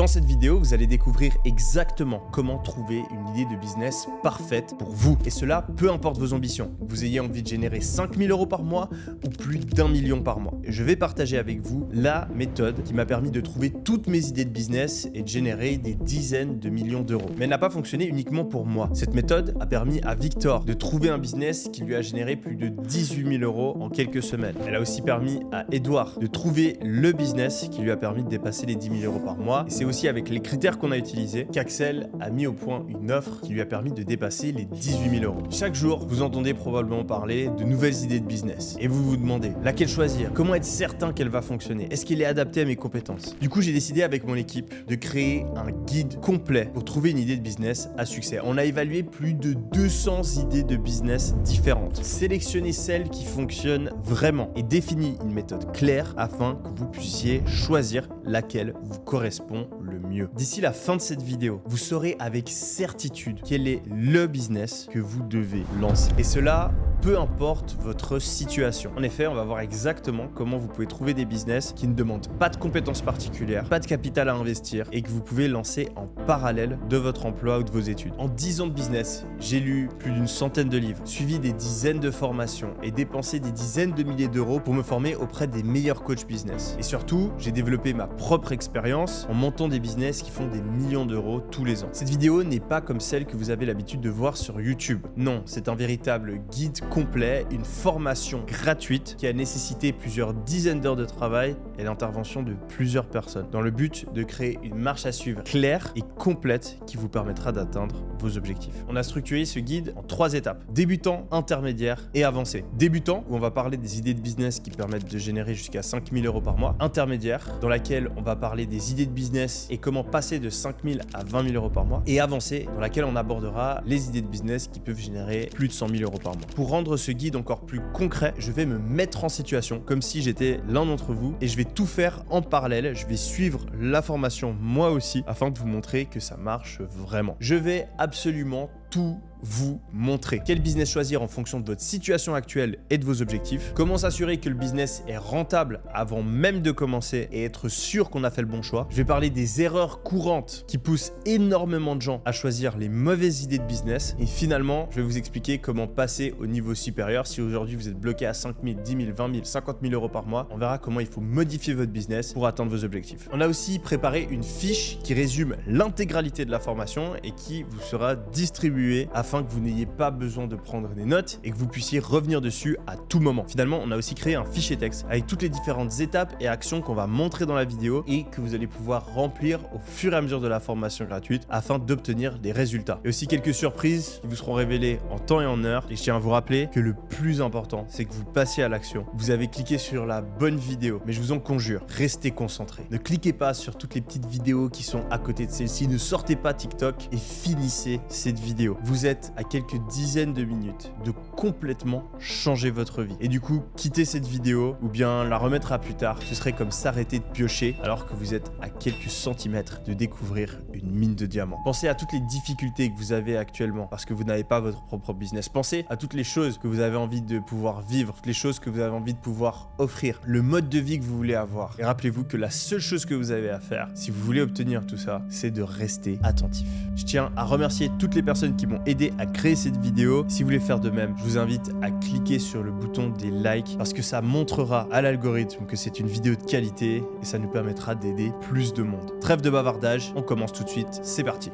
Dans cette vidéo, vous allez découvrir exactement comment trouver une idée de business parfaite pour vous. Et cela, peu importe vos ambitions. Que vous ayez envie de générer 5 000 € par mois ou plus d'1 million par mois. Et je vais partager avec vous la méthode qui m'a permis de trouver toutes mes idées de business et de générer des dizaines de millions d'euros. Mais elle n'a pas fonctionné uniquement pour moi. Cette méthode a permis à Victor de trouver un business qui lui a généré plus de 18 000 € en quelques semaines. Elle a aussi permis à Edouard de trouver le business qui lui a permis de dépasser les 10 000 € par mois. Et c'est aussi avec les critères qu'on a utilisés qu'Axel a mis au point une offre qui lui a permis de dépasser les 18 000 €. Chaque jour, vous entendez probablement parler de nouvelles idées de business. Et vous vous demandez laquelle choisir, comment être certain qu'elle va fonctionner, est-ce qu'elle est adaptée à mes compétences. Du coup, j'ai décidé avec mon équipe de créer un guide complet pour trouver une idée de business à succès. On a évalué plus de 200 idées de business différentes, sélectionné celles qui fonctionnent vraiment et défini une méthode claire afin que vous puissiez choisir laquelle vous correspond le mieux. D'ici la fin de cette vidéo, vous saurez avec certitude quel est le business que vous devez lancer. Et cela, peu importe votre situation. En effet, on va voir exactement comment vous pouvez trouver des business qui ne demandent pas de compétences particulières, pas de capital à investir et que vous pouvez lancer en parallèle de votre emploi ou de vos études. En 10 ans de business, j'ai lu plus d'une centaine de livres, suivi des dizaines de formations et dépensé des dizaines de milliers d'euros pour me former auprès des meilleurs coachs business. Et surtout, j'ai développé ma propre expérience en montant des business qui font des millions d'euros tous les ans. Cette vidéo n'est pas comme celle que vous avez l'habitude de voir sur YouTube. Non, c'est un véritable guide complet, une formation gratuite qui a nécessité plusieurs dizaines d'heures de travail et l'intervention de plusieurs personnes dans le but de créer une marche à suivre claire et complète qui vous permettra d'atteindre vos objectifs. On a structuré ce guide en 3 étapes: débutant, intermédiaire et avancé. Débutant, où on va parler des idées de business qui permettent de générer jusqu'à 5 000 € par mois. Intermédiaire, dans laquelle on va parler des idées de business et comment passer de 5 000 à 20 000 € par mois. Et avancé, dans laquelle on abordera les idées de business qui peuvent générer plus de 100 000 € par mois. Pour rendre ce guide encore plus concret, je vais me mettre en situation comme si j'étais l'un d'entre vous et je vais tout faire en parallèle. Je vais suivre la formation moi aussi afin de vous montrer que ça marche vraiment. Je vais absolument tout vous montrer. Quel business choisir en fonction de votre situation actuelle et de vos objectifs. Comment s'assurer que le business est rentable avant même de commencer et être sûr qu'on a fait le bon choix. Je vais parler des erreurs courantes qui poussent énormément de gens à choisir les mauvaises idées de business. Et finalement, je vais vous expliquer comment passer au niveau supérieur. Si aujourd'hui vous êtes bloqué à 5 000, 10 000, 20 000, 50 000 € par mois, on verra comment il faut modifier votre business pour atteindre vos objectifs. On a aussi préparé une fiche qui résume l'intégralité de la formation et qui vous sera distribuée afin que vous n'ayez pas besoin de prendre des notes et que vous puissiez revenir dessus à tout moment. Finalement, on a aussi créé un fichier texte avec toutes les différentes étapes et actions qu'on va montrer dans la vidéo et que vous allez pouvoir remplir au fur et à mesure de la formation gratuite afin d'obtenir des résultats. Et aussi quelques surprises qui vous seront révélées en temps et en heure. Et je tiens à vous rappeler que le plus important, c'est que vous passiez à l'action. Vous avez cliqué sur la bonne vidéo, mais je vous en conjure, restez concentrés. Ne cliquez pas sur toutes les petites vidéos qui sont à côté de celle-ci. Ne sortez pas TikTok et finissez cette vidéo. Vous êtes à quelques dizaines de minutes de complètement changer votre vie. Et du coup, quitter cette vidéo ou bien la remettre à plus tard, ce serait comme s'arrêter de piocher alors que vous êtes à quelques centimètres de découvrir une mine de diamants. Pensez à toutes les difficultés que vous avez actuellement parce que vous n'avez pas votre propre business. Pensez à toutes les choses que vous avez envie de pouvoir vivre, toutes les choses que vous avez envie de pouvoir offrir, le mode de vie que vous voulez avoir. Et rappelez-vous que la seule chose que vous avez à faire, si vous voulez obtenir tout ça, c'est de rester attentif. Je tiens à remercier toutes les personnes qui m'ont aidé à créer cette vidéo. Si vous voulez faire de même, je vous invite à cliquer sur le bouton des likes parce que ça montrera à l'algorithme que c'est une vidéo de qualité et ça nous permettra d'aider plus de monde. Trêve de bavardage, on commence tout de suite, c'est parti.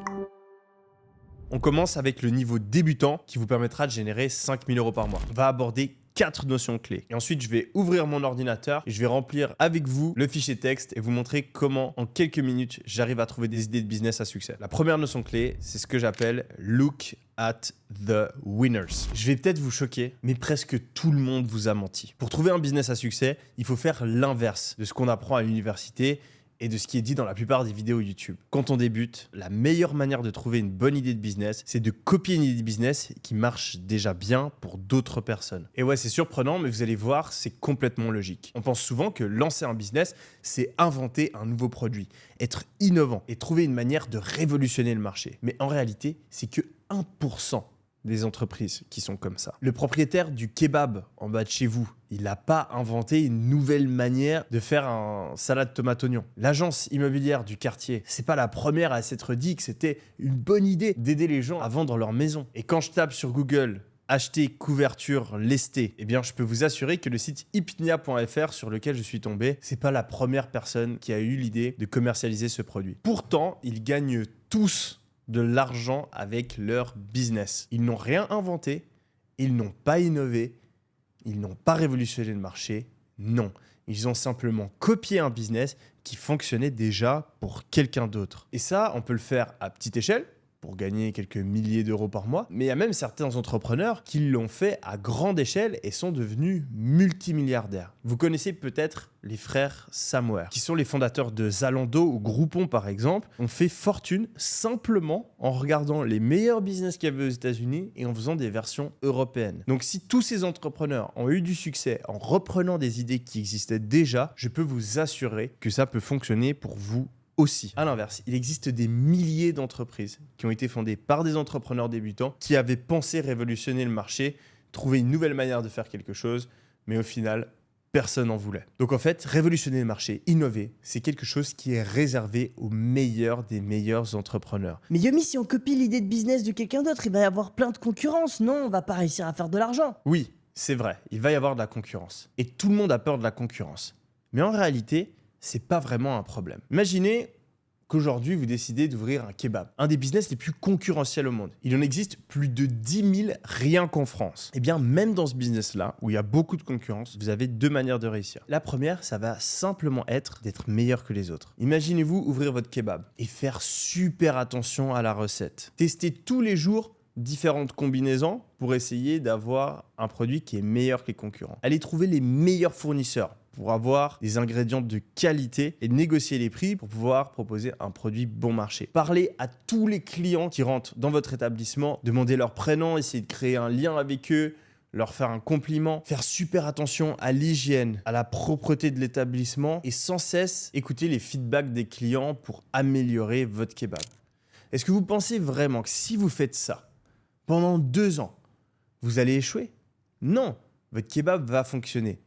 On commence avec le niveau débutant qui vous permettra de générer 5 000 € par mois. On va aborder 4 notions clés. Et ensuite, je vais ouvrir mon ordinateur et je vais remplir avec vous le fichier texte et vous montrer comment, en quelques minutes, j'arrive à trouver des idées de business à succès. La première notion clé, c'est ce que j'appelle look at the winners. Je vais peut-être vous choquer, mais presque tout le monde vous a menti. Pour trouver un business à succès, il faut faire l'inverse de ce qu'on apprend à l'université et de ce qui est dit dans la plupart des vidéos YouTube. Quand on débute, la meilleure manière de trouver une bonne idée de business, c'est de copier une idée de business qui marche déjà bien pour d'autres personnes. Et ouais, c'est surprenant, mais vous allez voir, c'est complètement logique. On pense souvent que lancer un business, c'est inventer un nouveau produit, être innovant et trouver une manière de révolutionner le marché. Mais en réalité, c'est que 1% des entreprises qui sont comme ça. Le propriétaire du kebab en bas de chez vous, il n'a pas inventé une nouvelle manière de faire un salade tomate oignon. L'agence immobilière du quartier, c'est pas la première à s'être dit que c'était une bonne idée d'aider les gens à vendre leur maison. Et quand je tape sur Google acheter couverture lestée, eh bien je peux vous assurer que le site ipnia.fr sur lequel je suis tombé, c'est pas la première personne qui a eu l'idée de commercialiser ce produit. Pourtant, ils gagnent tous de l'argent avec leur business. Ils n'ont rien inventé, ils n'ont pas innové, ils n'ont pas révolutionné le marché, non. Ils ont simplement copié un business qui fonctionnait déjà pour quelqu'un d'autre. Et ça, on peut le faire à petite échelle, pour gagner quelques milliers d'euros par mois. Mais il y a même certains entrepreneurs qui l'ont fait à grande échelle et sont devenus multimilliardaires. Vous connaissez peut-être les frères Samwer, qui sont les fondateurs de Zalando ou Groupon par exemple, ont fait fortune simplement en regardant les meilleurs business qu'il y avait aux États-Unis et en faisant des versions européennes. Donc si tous ces entrepreneurs ont eu du succès en reprenant des idées qui existaient déjà, je peux vous assurer que ça peut fonctionner pour vous aussi. À l'inverse, il existe des milliers d'entreprises qui ont été fondées par des entrepreneurs débutants qui avaient pensé révolutionner le marché, trouver une nouvelle manière de faire quelque chose, mais au final, personne n'en voulait. Donc en fait, révolutionner le marché, innover, c'est quelque chose qui est réservé aux meilleurs des meilleurs entrepreneurs. Mais Yomi, si on copie l'idée de business de quelqu'un d'autre, il va y avoir plein de concurrence, non? On va pas réussir à faire de l'argent. Oui, c'est vrai, il va y avoir de la concurrence. Et tout le monde a peur de la concurrence. Mais en réalité, c'est pas vraiment un problème. Imaginez qu'aujourd'hui, vous décidez d'ouvrir un kebab, un des business les plus concurrentiels au monde. Il en existe plus de 10 000 rien qu'en France. Et bien, même dans ce business-là, où il y a beaucoup de concurrence, vous avez deux manières de réussir. La première, ça va simplement être d'être meilleur que les autres. Imaginez-vous ouvrir votre kebab et faire super attention à la recette. Tester tous les jours différentes combinaisons pour essayer d'avoir un produit qui est meilleur que les concurrents. Allez trouver les meilleurs fournisseurs pour avoir des ingrédients de qualité et négocier les prix pour pouvoir proposer un produit bon marché. Parlez à tous les clients qui rentrent dans votre établissement, demandez leur prénom, essayez de créer un lien avec eux, leur faire un compliment, faire super attention à l'hygiène, à la propreté de l'établissement et sans cesse écouter les feedbacks des clients pour améliorer votre kebab. Est-ce que vous pensez vraiment que si vous faites ça pendant 2 ans, vous allez échouer? Non, votre kebab va fonctionner.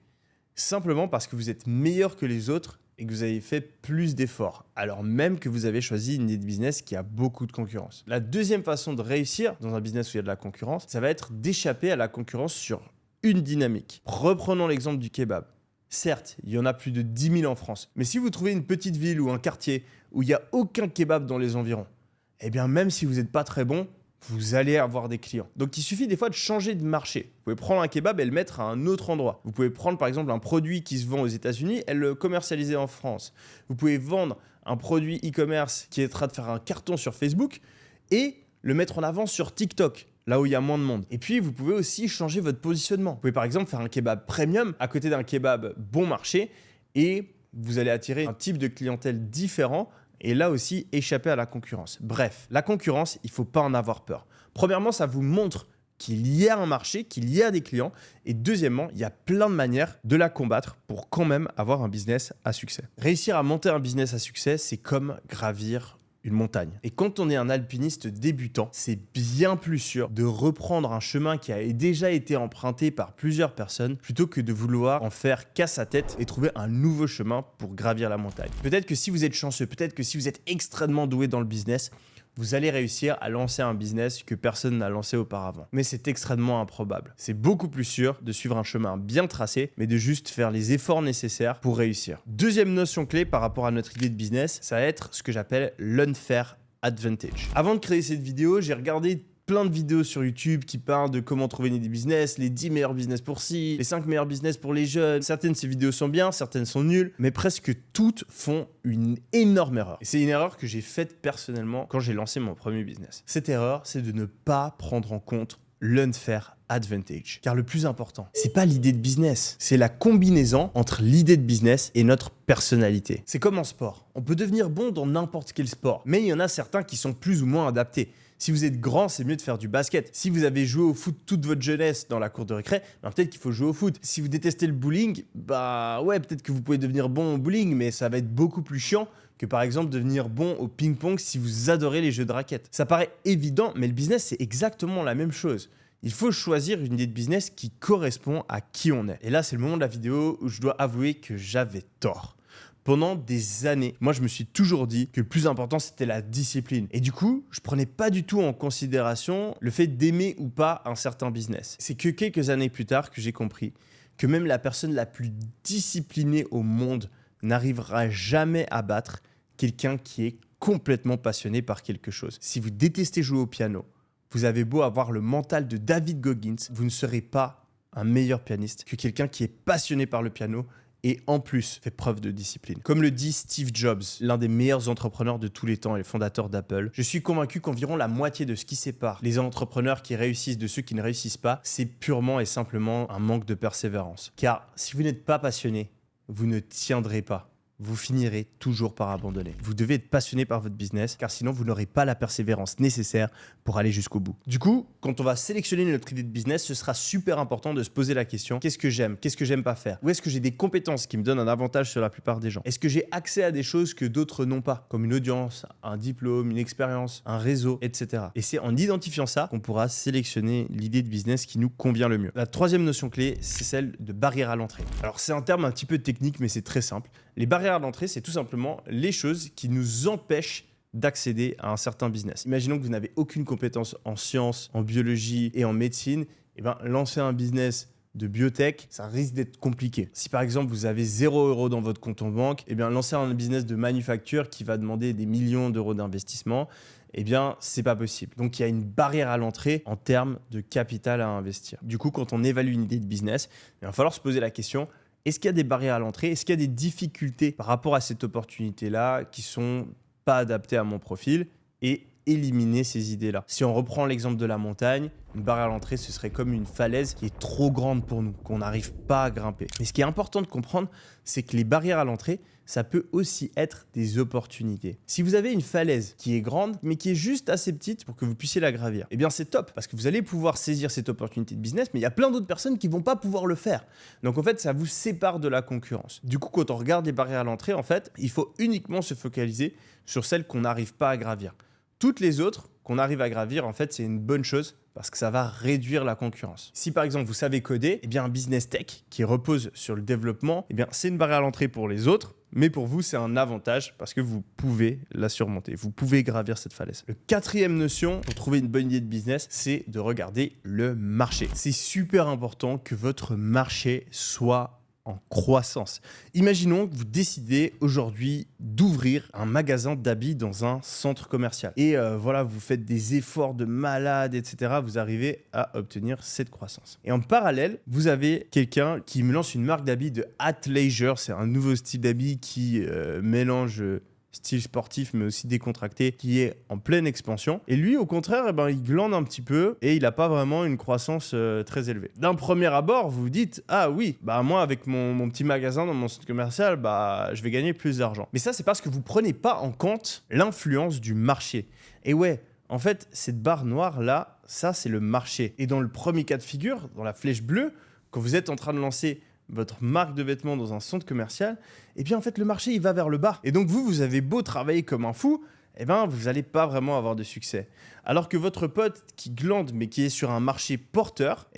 Simplement parce que vous êtes meilleur que les autres et que vous avez fait plus d'efforts, alors même que vous avez choisi une idée de business qui a beaucoup de concurrence. La deuxième façon de réussir dans un business où il y a de la concurrence, ça va être d'échapper à la concurrence sur une dynamique. Reprenons l'exemple du kebab. Certes, il y en a plus de 10 000 en France, mais si vous trouvez une petite ville ou un quartier où il n'y a aucun kebab dans les environs, eh bien même si vous n'êtes pas très bon, vous allez avoir des clients. Donc il suffit des fois de changer de marché. Vous pouvez prendre un kebab et le mettre à un autre endroit. Vous pouvez prendre par exemple un produit qui se vend aux États-Unis et le commercialiser en France. Vous pouvez vendre un produit e-commerce qui est en train de faire un carton sur Facebook et le mettre en avant sur TikTok, là où il y a moins de monde. Et puis vous pouvez aussi changer votre positionnement. Vous pouvez par exemple faire un kebab premium à côté d'un kebab bon marché et vous allez attirer un type de clientèle différent et là aussi échapper à la concurrence. Bref, la concurrence, il ne faut pas en avoir peur. Premièrement, ça vous montre qu'il y a un marché, qu'il y a des clients. Et deuxièmement, il y a plein de manières de la combattre pour quand même avoir un business à succès. Réussir à monter un business à succès, c'est comme gravir une montagne. Et quand on est un alpiniste débutant, c'est bien plus sûr de reprendre un chemin qui a déjà été emprunté par plusieurs personnes plutôt que de vouloir en faire qu'à sa tête et trouver un nouveau chemin pour gravir la montagne. Peut-être que si vous êtes chanceux, peut-être que si vous êtes extrêmement doué dans le business, vous allez réussir à lancer un business que personne n'a lancé auparavant. Mais c'est extrêmement improbable. C'est beaucoup plus sûr de suivre un chemin bien tracé, mais de juste faire les efforts nécessaires pour réussir. Deuxième notion clé par rapport à notre idée de business, ça va être ce que j'appelle l'unfair advantage. Avant de créer cette vidéo, j'ai regardé plein de vidéos sur YouTube qui parlent de comment trouver une idée business, les 10 meilleurs business pour ci, les 5 meilleurs business pour les jeunes. Certaines de ces vidéos sont bien, certaines sont nulles, mais presque toutes font une énorme erreur. Et c'est une erreur que j'ai faite personnellement quand j'ai lancé mon premier business. Cette erreur, c'est de ne pas prendre en compte l'unfair advantage. Car le plus important, c'est pas l'idée de business, c'est la combinaison entre l'idée de business et notre personnalité. C'est comme en sport. On peut devenir bon dans n'importe quel sport, mais il y en a certains qui sont plus ou moins adaptés. Si vous êtes grand, c'est mieux de faire du basket. Si vous avez joué au foot toute votre jeunesse dans la cour de récré, peut-être qu'il faut jouer au foot. Si vous détestez le bowling, peut-être que vous pouvez devenir bon au bowling, mais ça va être beaucoup plus chiant que par exemple devenir bon au ping-pong si vous adorez les jeux de raquettes. Ça paraît évident, mais le business, c'est exactement la même chose. Il faut choisir une idée de business qui correspond à qui on est. Et là, c'est le moment de la vidéo où je dois avouer que j'avais tort. Pendant des années, moi, je me suis toujours dit que le plus important, c'était la discipline. Et du coup, je prenais pas du tout en considération le fait d'aimer ou pas un certain business. C'est que quelques années plus tard que j'ai compris que même la personne la plus disciplinée au monde n'arrivera jamais à battre quelqu'un qui est complètement passionné par quelque chose. Si vous détestez jouer au piano, vous avez beau avoir le mental de David Goggins, vous ne serez pas un meilleur pianiste que quelqu'un qui est passionné par le piano et en plus fait preuve de discipline. Comme le dit Steve Jobs, l'un des meilleurs entrepreneurs de tous les temps et le fondateur d'Apple, je suis convaincu qu'environ la moitié de ce qui sépare les entrepreneurs qui réussissent de ceux qui ne réussissent pas, c'est purement et simplement un manque de persévérance. Car si vous n'êtes pas passionné, vous ne tiendrez pas. Vous finirez toujours par abandonner. Vous devez être passionné par votre business, car sinon vous n'aurez pas la persévérance nécessaire pour aller jusqu'au bout. Du coup, quand on va sélectionner notre idée de business, ce sera super important de se poser la question: qu'est-ce que j'aime pas faire? Où est-ce que j'ai des compétences qui me donnent un avantage sur la plupart des gens? Est-ce que j'ai accès à des choses que d'autres n'ont pas, comme une audience, un diplôme, une expérience, un réseau, etc. Et c'est en identifiant ça qu'on pourra sélectionner l'idée de business qui nous convient le mieux. La troisième notion clé, c'est celle de barrière à l'entrée. Alors c'est un terme un petit peu technique, mais c'est très simple. Les barrières à l'entrée, c'est tout simplement les choses qui nous empêchent d'accéder à un certain business. Imaginons que vous n'avez aucune compétence en sciences, en biologie et en médecine. Lancer un business de biotech, ça risque d'être compliqué. Si par exemple vous avez 0 € dans votre compte en banque, lancer un business de manufacture qui va demander des millions d'euros d'investissement, c'est pas possible. Donc il y a une barrière à l'entrée en termes de capital à investir. Du coup, quand on évalue une idée de business, il va falloir se poser la question: est-ce qu'il y a des barrières à l'entrée? Est-ce qu'il y a des difficultés par rapport à cette opportunité-là qui sont pas adaptées à mon profil? Et éliminer ces idées-là. Si on reprend l'exemple de la montagne, une barrière à l'entrée, ce serait comme une falaise qui est trop grande pour nous, qu'on n'arrive pas à grimper. Mais ce qui est important de comprendre, c'est que les barrières à l'entrée, ça peut aussi être des opportunités. Si vous avez une falaise qui est grande, mais qui est juste assez petite pour que vous puissiez la gravir, c'est top, parce que vous allez pouvoir saisir cette opportunité de business, mais il y a plein d'autres personnes qui vont pas pouvoir le faire. Donc en fait, ça vous sépare de la concurrence. Du coup, quand on regarde les barrières à l'entrée, en fait, il faut uniquement se focaliser sur celles qu'on n'arrive pas à gravir. Toutes les autres qu'on arrive à gravir, en fait, c'est une bonne chose parce que ça va réduire la concurrence. Si par exemple vous savez coder, un business tech qui repose sur le développement, c'est une barrière à l'entrée pour les autres, mais pour vous c'est un avantage parce que vous pouvez la surmonter, vous pouvez gravir cette falaise. Le quatrième notion pour trouver une bonne idée de business, c'est de regarder le marché. C'est super important que votre marché soit en croissance. Imaginons que vous décidez aujourd'hui d'ouvrir un magasin d'habits dans un centre commercial. Et vous faites des efforts de malade, etc. Vous arrivez à obtenir cette croissance. Et en parallèle, vous avez quelqu'un qui me lance une marque d'habits de athleisure. C'est un nouveau style d'habits qui mélange style sportif mais aussi décontracté, qui est en pleine expansion. Et lui, au contraire, il glande un petit peu et il n'a pas vraiment une croissance très élevée. D'un premier abord, vous vous dites: ah oui, moi avec mon petit magasin dans mon centre commercial, je vais gagner plus d'argent. Mais ça, c'est parce que vous prenez pas en compte l'influence du marché. Et ouais, en fait, cette barre noire là, ça c'est le marché. Et dans le premier cas de figure, dans la flèche bleue, quand vous êtes en train de lancer votre marque de vêtements dans un centre commercial, en fait, le marché, il va vers le bas. Et donc, vous avez beau travailler comme un fou, vous n'allez pas vraiment avoir de succès. Alors que votre pote qui glande, mais qui est sur un marché porteur,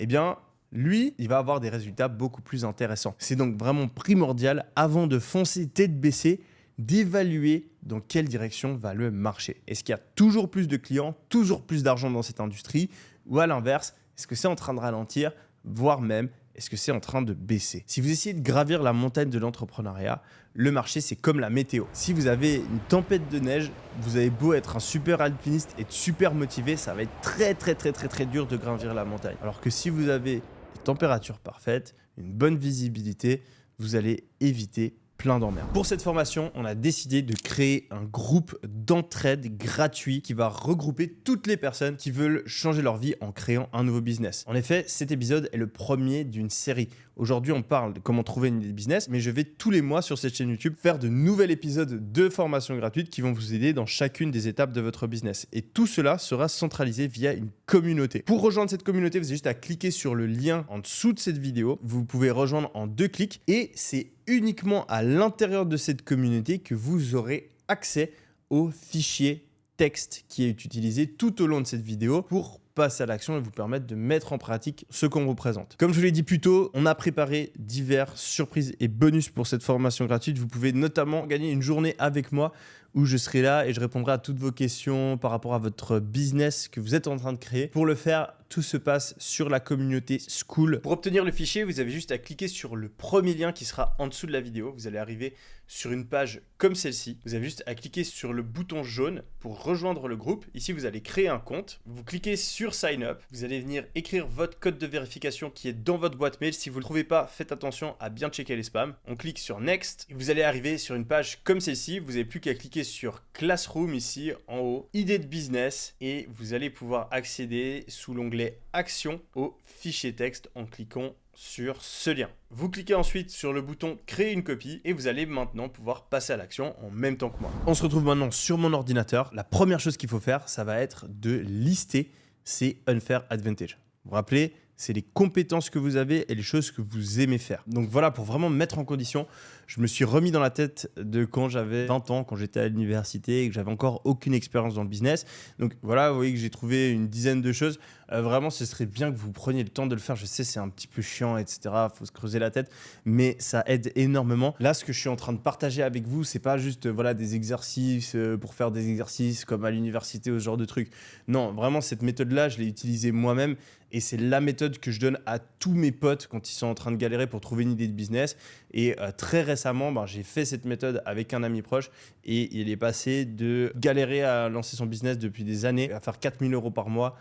lui, il va avoir des résultats beaucoup plus intéressants. C'est donc vraiment primordial, avant de foncer tête baissée, d'évaluer dans quelle direction va le marché. Est-ce qu'il y a toujours plus de clients, toujours plus d'argent dans cette industrie? Ou à l'inverse, est-ce que c'est en train de ralentir, voire même est-ce que c'est en train de baisser? Si vous essayez de gravir la montagne de l'entrepreneuriat, le marché, c'est comme la météo. Si vous avez une tempête de neige, vous avez beau être un super alpiniste et être super motivé, ça va être très dur de gravir la montagne. Alors que si vous avez des températures parfaites, une bonne visibilité, vous allez éviter plein d'emmerdes. Pour cette formation, on a décidé de créer un groupe d'entraide gratuit qui va regrouper toutes les personnes qui veulent changer leur vie en créant un nouveau business. En effet, cet épisode est le premier d'une série. Aujourd'hui, on parle de comment trouver une idée de business, mais je vais tous les mois sur cette chaîne YouTube faire de nouveaux épisodes de formation gratuite qui vont vous aider dans chacune des étapes de votre business. Et tout cela sera centralisé via une communauté. Pour rejoindre cette communauté, vous avez juste à cliquer sur le lien en dessous de cette vidéo. Vous pouvez rejoindre en 2 clics et c'est uniquement à l'intérieur de cette communauté que vous aurez accès au fichier texte qui est utilisé tout au long de cette vidéo pour passer à l'action et vous permettre de mettre en pratique ce qu'on vous présente. Comme je vous l'ai dit plus tôt, on a préparé diverses surprises et bonus pour cette formation gratuite. Vous pouvez notamment gagner une journée avec moi où je serai là et je répondrai à toutes vos questions par rapport à votre business que vous êtes en train de créer. Pour le faire, tout se passe sur la communauté Skool. Pour obtenir le fichier, vous avez juste à cliquer sur le premier lien qui sera en dessous de la vidéo. Vous allez arriver sur une page comme celle-ci. Vous avez juste à cliquer sur le bouton jaune pour rejoindre le groupe. Ici, vous allez créer un compte. Vous cliquez sur Sign Up. Vous allez venir écrire votre code de vérification qui est dans votre boîte mail. Si vous ne le trouvez pas, faites attention à bien checker les spams. On clique sur Next. Et vous allez arriver sur une page comme celle-ci. Vous n'avez plus qu'à cliquer sur Classroom ici en haut, idée de business, et vous allez pouvoir accéder sous l'onglet Action au fichier texte en cliquant sur ce lien. Vous cliquez ensuite sur le bouton créer une copie et vous allez maintenant pouvoir passer à l'action en même temps que moi. On se retrouve maintenant sur mon ordinateur. La première chose qu'il faut faire, ça va être de lister ces unfair advantage. Vous vous rappelez, c'est les compétences que vous avez et les choses que vous aimez faire. Donc voilà, pour vraiment me mettre en condition, je me suis remis dans la tête de quand j'avais 20 ans, quand j'étais à l'université et que j'avais encore aucune expérience dans le business. Donc voilà, vous voyez que j'ai trouvé une dizaine de choses. Vraiment, ce serait bien que vous preniez le temps de le faire. Je sais, c'est un petit peu chiant, etc. Il faut se creuser la tête, mais ça aide énormément. Là, ce que je suis en train de partager avec vous, c'est pas juste voilà, des exercices pour faire des exercices comme à l'université ou ce genre de trucs. Non, vraiment, cette méthode-là, je l'ai utilisée moi-même et c'est la méthode que je donne à tous mes potes quand ils sont en train de galérer pour trouver une idée de business. Et très récemment, j'ai fait cette méthode avec un ami proche et il est passé de galérer à lancer son business depuis des années à faire 4 000 € par mois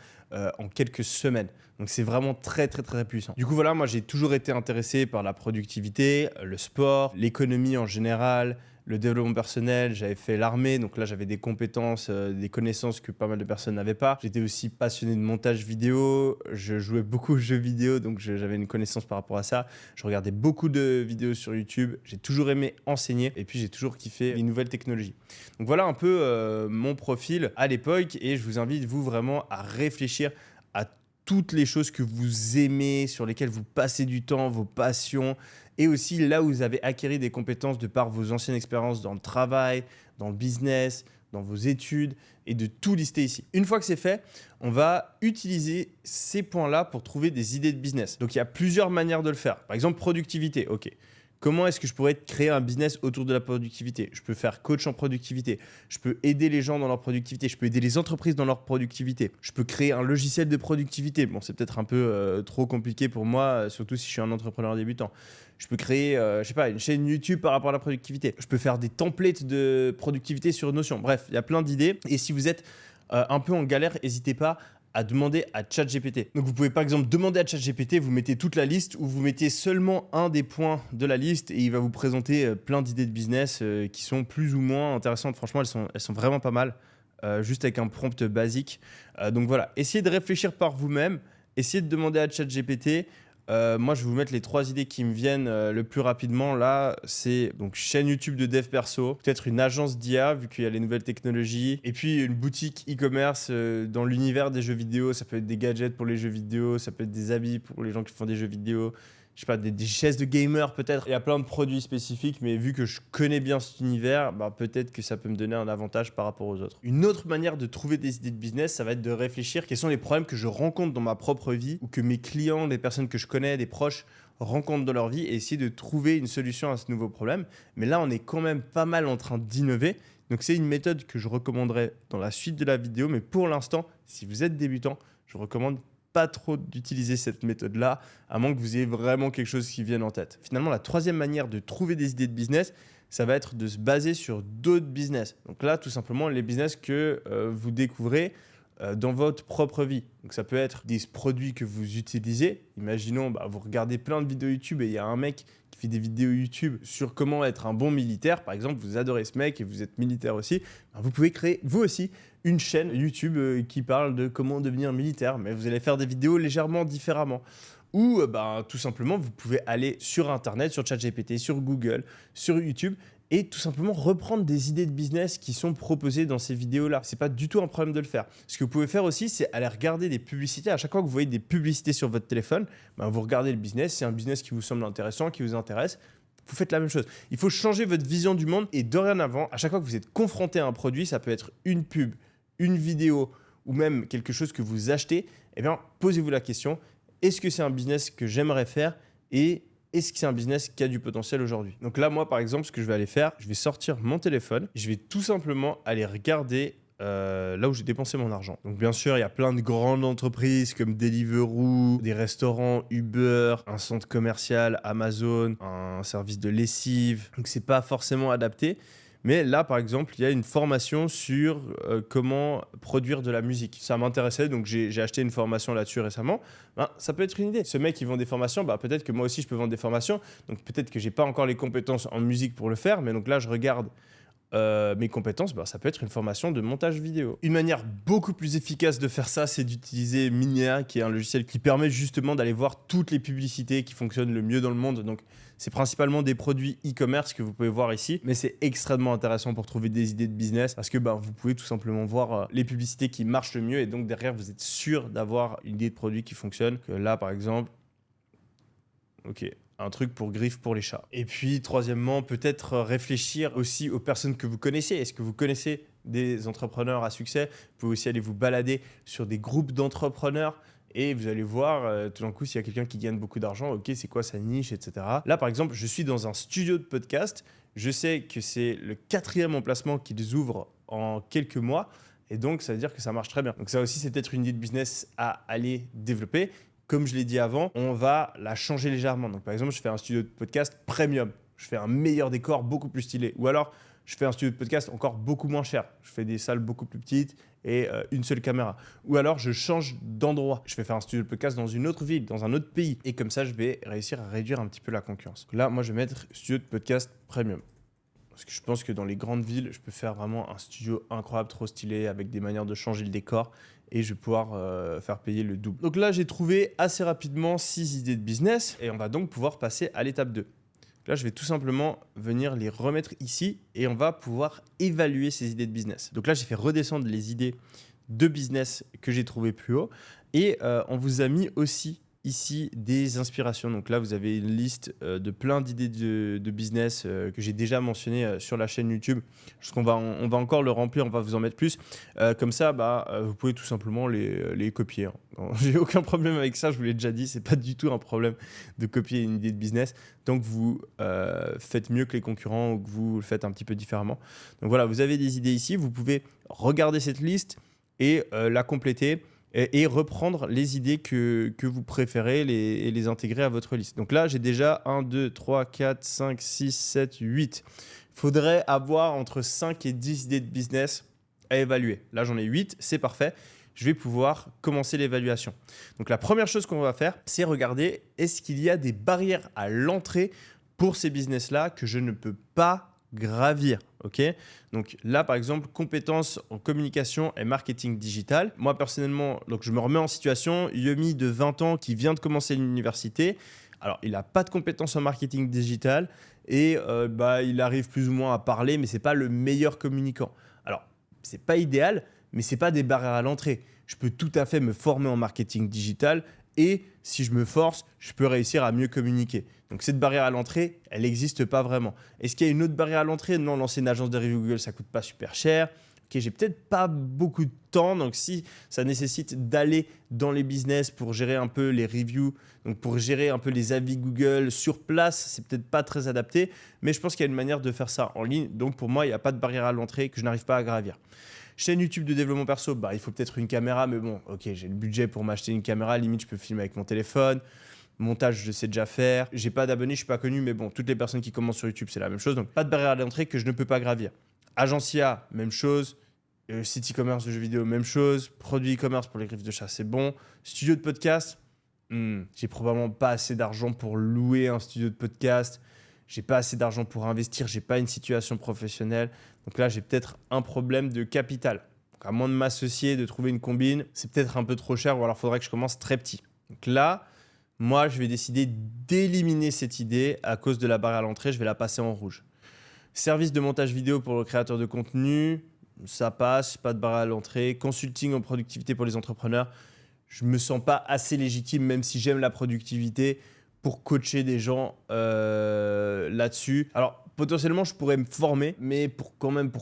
en quelques semaines. Donc c'est vraiment très très très puissant. Du coup voilà, moi j'ai toujours été intéressé par la productivité, le sport, l'économie en général, le développement personnel. J'avais fait l'armée, donc là j'avais des compétences, des connaissances que pas mal de personnes n'avaient pas. J'étais aussi passionné de montage vidéo, je jouais beaucoup aux jeux vidéo, donc j'avais une connaissance par rapport à ça. Je regardais beaucoup de vidéos sur YouTube, j'ai toujours aimé enseigner et puis j'ai toujours kiffé les nouvelles technologies. Donc voilà un peu mon profil à l'époque et je vous invite vous vraiment à réfléchir à toutes les choses que vous aimez, sur lesquelles vous passez du temps, vos passions, et aussi là où vous avez acquis des compétences de par vos anciennes expériences dans le travail, dans le business, dans vos études, et de tout lister ici. Une fois que c'est fait, on va utiliser ces points-là pour trouver des idées de business. Donc il y a plusieurs manières de le faire. Par exemple, productivité, ok. Comment est-ce que je pourrais créer un business autour de la productivité ? Je peux faire coach en productivité. Je peux aider les gens dans leur productivité. Je peux aider les entreprises dans leur productivité. Je peux créer un logiciel de productivité. Bon, c'est peut-être un peu trop compliqué pour moi, surtout si je suis un entrepreneur débutant. Je peux créer, une chaîne YouTube par rapport à la productivité. Je peux faire des templates de productivité sur Notion. Bref, il y a plein d'idées. Et si vous êtes un peu en galère, n'hésitez pas à demander à ChatGPT. Donc vous pouvez par exemple demander à ChatGPT, vous mettez toute la liste ou vous mettez seulement un des points de la liste et il va vous présenter plein d'idées de business qui sont plus ou moins intéressantes. Franchement, elles sont vraiment pas mal, juste avec un prompt basique. Donc voilà, essayez de réfléchir par vous-même, essayez de demander à ChatGPT. Moi, je vais vous mettre les 3 idées qui me viennent le plus rapidement. Là, c'est donc chaîne YouTube de dev perso, peut-être une agence d'IA vu qu'il y a les nouvelles technologies, et puis une boutique e-commerce dans l'univers des jeux vidéo. Ça peut être des gadgets pour les jeux vidéo, ça peut être des habits pour les gens qui font des jeux vidéo. Je sais pas, des chaises de gamer peut-être. Il y a plein de produits spécifiques, mais vu que je connais bien cet univers, peut-être que ça peut me donner un avantage par rapport aux autres. Une autre manière de trouver des idées de business, ça va être de réfléchir quels sont les problèmes que je rencontre dans ma propre vie ou que mes clients, les personnes que je connais, des proches rencontrent dans leur vie et essayer de trouver une solution à ce nouveau problème. Mais là, on est quand même pas mal en train d'innover. Donc c'est une méthode que je recommanderais dans la suite de la vidéo. Mais pour l'instant, si vous êtes débutant, je recommande pas trop d'utiliser cette méthode-là, à moins que vous ayez vraiment quelque chose qui vienne en tête. Finalement, la 3e manière de trouver des idées de business, ça va être de se baser sur d'autres business. Donc là, tout simplement, les business que vous découvrez dans votre propre vie. Donc ça peut être des produits que vous utilisez. Imaginons, vous regardez plein de vidéos YouTube et il y a un mec qui fait des vidéos YouTube sur comment être un bon militaire. Par exemple, vous adorez ce mec et vous êtes militaire aussi. Vous pouvez créer, vous aussi, une chaîne YouTube qui parle de comment devenir militaire, mais vous allez faire des vidéos légèrement différemment. Ou tout simplement, vous pouvez aller sur Internet, sur ChatGPT, sur Google, sur YouTube, et tout simplement reprendre des idées de business qui sont proposées dans ces vidéos-là. C'est pas du tout un problème de le faire. Ce que vous pouvez faire aussi, c'est aller regarder des publicités. À chaque fois que vous voyez des publicités sur votre téléphone, vous regardez le business. C'est un business qui vous semble intéressant, qui vous intéresse. Vous faites la même chose. Il faut changer votre vision du monde et dorénavant, à chaque fois que vous êtes confronté à un produit, ça peut être une pub, une vidéo ou même quelque chose que vous achetez, eh bien, posez-vous la question, est-ce que c'est un business que j'aimerais faire et est-ce que c'est un business qui a du potentiel aujourd'hui? Donc là, moi, par exemple, ce que je vais aller faire, je vais sortir mon téléphone, je vais tout simplement aller regarder là où j'ai dépensé mon argent. Donc bien sûr, il y a plein de grandes entreprises comme Deliveroo, des restaurants, Uber, un centre commercial, Amazon, un service de lessive. Donc c'est pas forcément adapté. Mais là, par exemple, il y a une formation sur comment produire de la musique. Ça m'intéressait, donc j'ai acheté une formation là-dessus récemment. Ben, ça peut être une idée. Ce mec, il vend des formations, ben, peut-être que moi aussi, je peux vendre des formations. Donc peut-être que j'ai pas encore les compétences en musique pour le faire, mais donc là, je regarde mes compétences, ça peut être une formation de montage vidéo. Une manière beaucoup plus efficace de faire ça, c'est d'utiliser Minea, qui est un logiciel qui permet justement d'aller voir toutes les publicités qui fonctionnent le mieux dans le monde. Donc, c'est principalement des produits e-commerce que vous pouvez voir ici, mais c'est extrêmement intéressant pour trouver des idées de business parce que vous pouvez tout simplement voir les publicités qui marchent le mieux et donc derrière, vous êtes sûr d'avoir une idée de produit qui fonctionne. Que là, par exemple, ok, un truc pour griffes pour les chats. Et puis, troisièmement, peut-être réfléchir aussi aux personnes que vous connaissez. Est-ce que vous connaissez des entrepreneurs à succès? Vous pouvez aussi aller vous balader sur des groupes d'entrepreneurs et vous allez voir tout d'un coup s'il y a quelqu'un qui gagne beaucoup d'argent, ok, c'est quoi sa niche, etc. Là, par exemple, je suis dans un studio de podcast. Je sais que c'est le 4e emplacement qu'ils ouvrent en quelques mois. Et donc, ça veut dire que ça marche très bien. Donc ça aussi, c'est peut-être une idée de business à aller développer. Comme je l'ai dit avant, on va la changer légèrement. Donc, par exemple, je fais un studio de podcast premium. Je fais un meilleur décor, beaucoup plus stylé. Ou alors, je fais un studio de podcast encore beaucoup moins cher. Je fais des salles beaucoup plus petites et une seule caméra. Ou alors, je change d'endroit. Je vais faire un studio de podcast dans une autre ville, dans un autre pays. Et comme ça, je vais réussir à réduire un petit peu la concurrence. Donc là, moi, je vais mettre studio de podcast premium. Parce que je pense que dans les grandes villes, je peux faire vraiment un studio incroyable, trop stylé, avec des manières de changer le décor. Et je vais pouvoir faire payer le double. Donc là, j'ai trouvé assez rapidement 6 idées de business. Et on va donc pouvoir passer à l'étape 2. Là, je vais tout simplement venir les remettre ici. Et on va pouvoir évaluer ces idées de business. Donc là, j'ai fait redescendre les idées de business que j'ai trouvées plus haut. Et on vous a mis aussi ici des inspirations. Donc là, vous avez une liste de plein d'idées de business que j'ai déjà mentionnées sur la chaîne YouTube. On va encore le remplir, on va vous en mettre plus. Comme ça, vous pouvez tout simplement les copier. Non, j'ai aucun problème avec ça, je vous l'ai déjà dit, c'est pas du tout un problème de copier une idée de business tant que vous faites mieux que les concurrents ou que vous le faites un petit peu différemment. Donc voilà, vous avez des idées ici, vous pouvez regarder cette liste et la compléter. Et reprendre les idées que vous préférez et les intégrer à votre liste. Donc là, j'ai déjà 1, 2, 3, 4, 5, 6, 7, 8. Il faudrait avoir entre 5 et 10 idées de business à évaluer. Là, j'en ai 8, c'est parfait. Je vais pouvoir commencer l'évaluation. Donc la première chose qu'on va faire, c'est regarder est-ce qu'il y a des barrières à l'entrée pour ces business-là que je ne peux pas gravir, ok? Donc là, par exemple, compétences en communication et marketing digital. Moi, personnellement, donc je me remets en situation. Yomi de 20 ans qui vient de commencer l'université. Alors, il n'a pas de compétences en marketing digital et il arrive plus ou moins à parler, mais ce n'est pas le meilleur communicant. Alors, ce n'est pas idéal, mais ce n'est pas des barrières à l'entrée. Je peux tout à fait me former en marketing digital et si je me force, je peux réussir à mieux communiquer. Donc cette barrière à l'entrée, elle n'existe pas vraiment. Est-ce qu'il y a une autre barrière à l'entrée? Non, lancer une agence de review Google, ça ne coûte pas super cher. Ok, j'ai peut-être pas beaucoup de temps, donc si ça nécessite d'aller dans les business pour gérer un peu les reviews, donc pour gérer un peu les avis Google sur place, c'est peut-être pas très adapté, mais je pense qu'il y a une manière de faire ça en ligne. Donc pour moi, il n'y a pas de barrière à l'entrée que je n'arrive pas à gravir. Chaîne YouTube de développement perso, il faut peut-être une caméra, mais bon, ok, j'ai le budget pour m'acheter une caméra, limite je peux filmer avec mon téléphone. Montage, je sais déjà faire. J'ai pas d'abonnés, je suis pas connu, mais bon, toutes les personnes qui commencent sur YouTube, c'est la même chose. Donc pas de barrière à l'entrée que je ne peux pas gravir. Agencia, même chose. Site e-commerce de jeux vidéo, même chose. Produit e-commerce pour les griffes de chat, c'est bon. Studio de podcast, j'ai probablement pas assez d'argent pour louer un studio de podcast. J'ai pas assez d'argent pour investir, j'ai pas une situation professionnelle. Donc là, j'ai peut-être un problème de capital. Donc à moins de m'associer, de trouver une combine, c'est peut-être un peu trop cher ou alors il faudrait que je commence très petit. Donc là, moi, je vais décider d'éliminer cette idée à cause de la barrière à l'entrée, je vais la passer en rouge. Service de montage vidéo pour le créateur de contenu, ça passe, pas de barrière à l'entrée. Consulting en productivité pour les entrepreneurs, je me sens pas assez légitime, même si j'aime la productivité, pour coacher des gens là-dessus. Alors, potentiellement, je pourrais me former, mais pour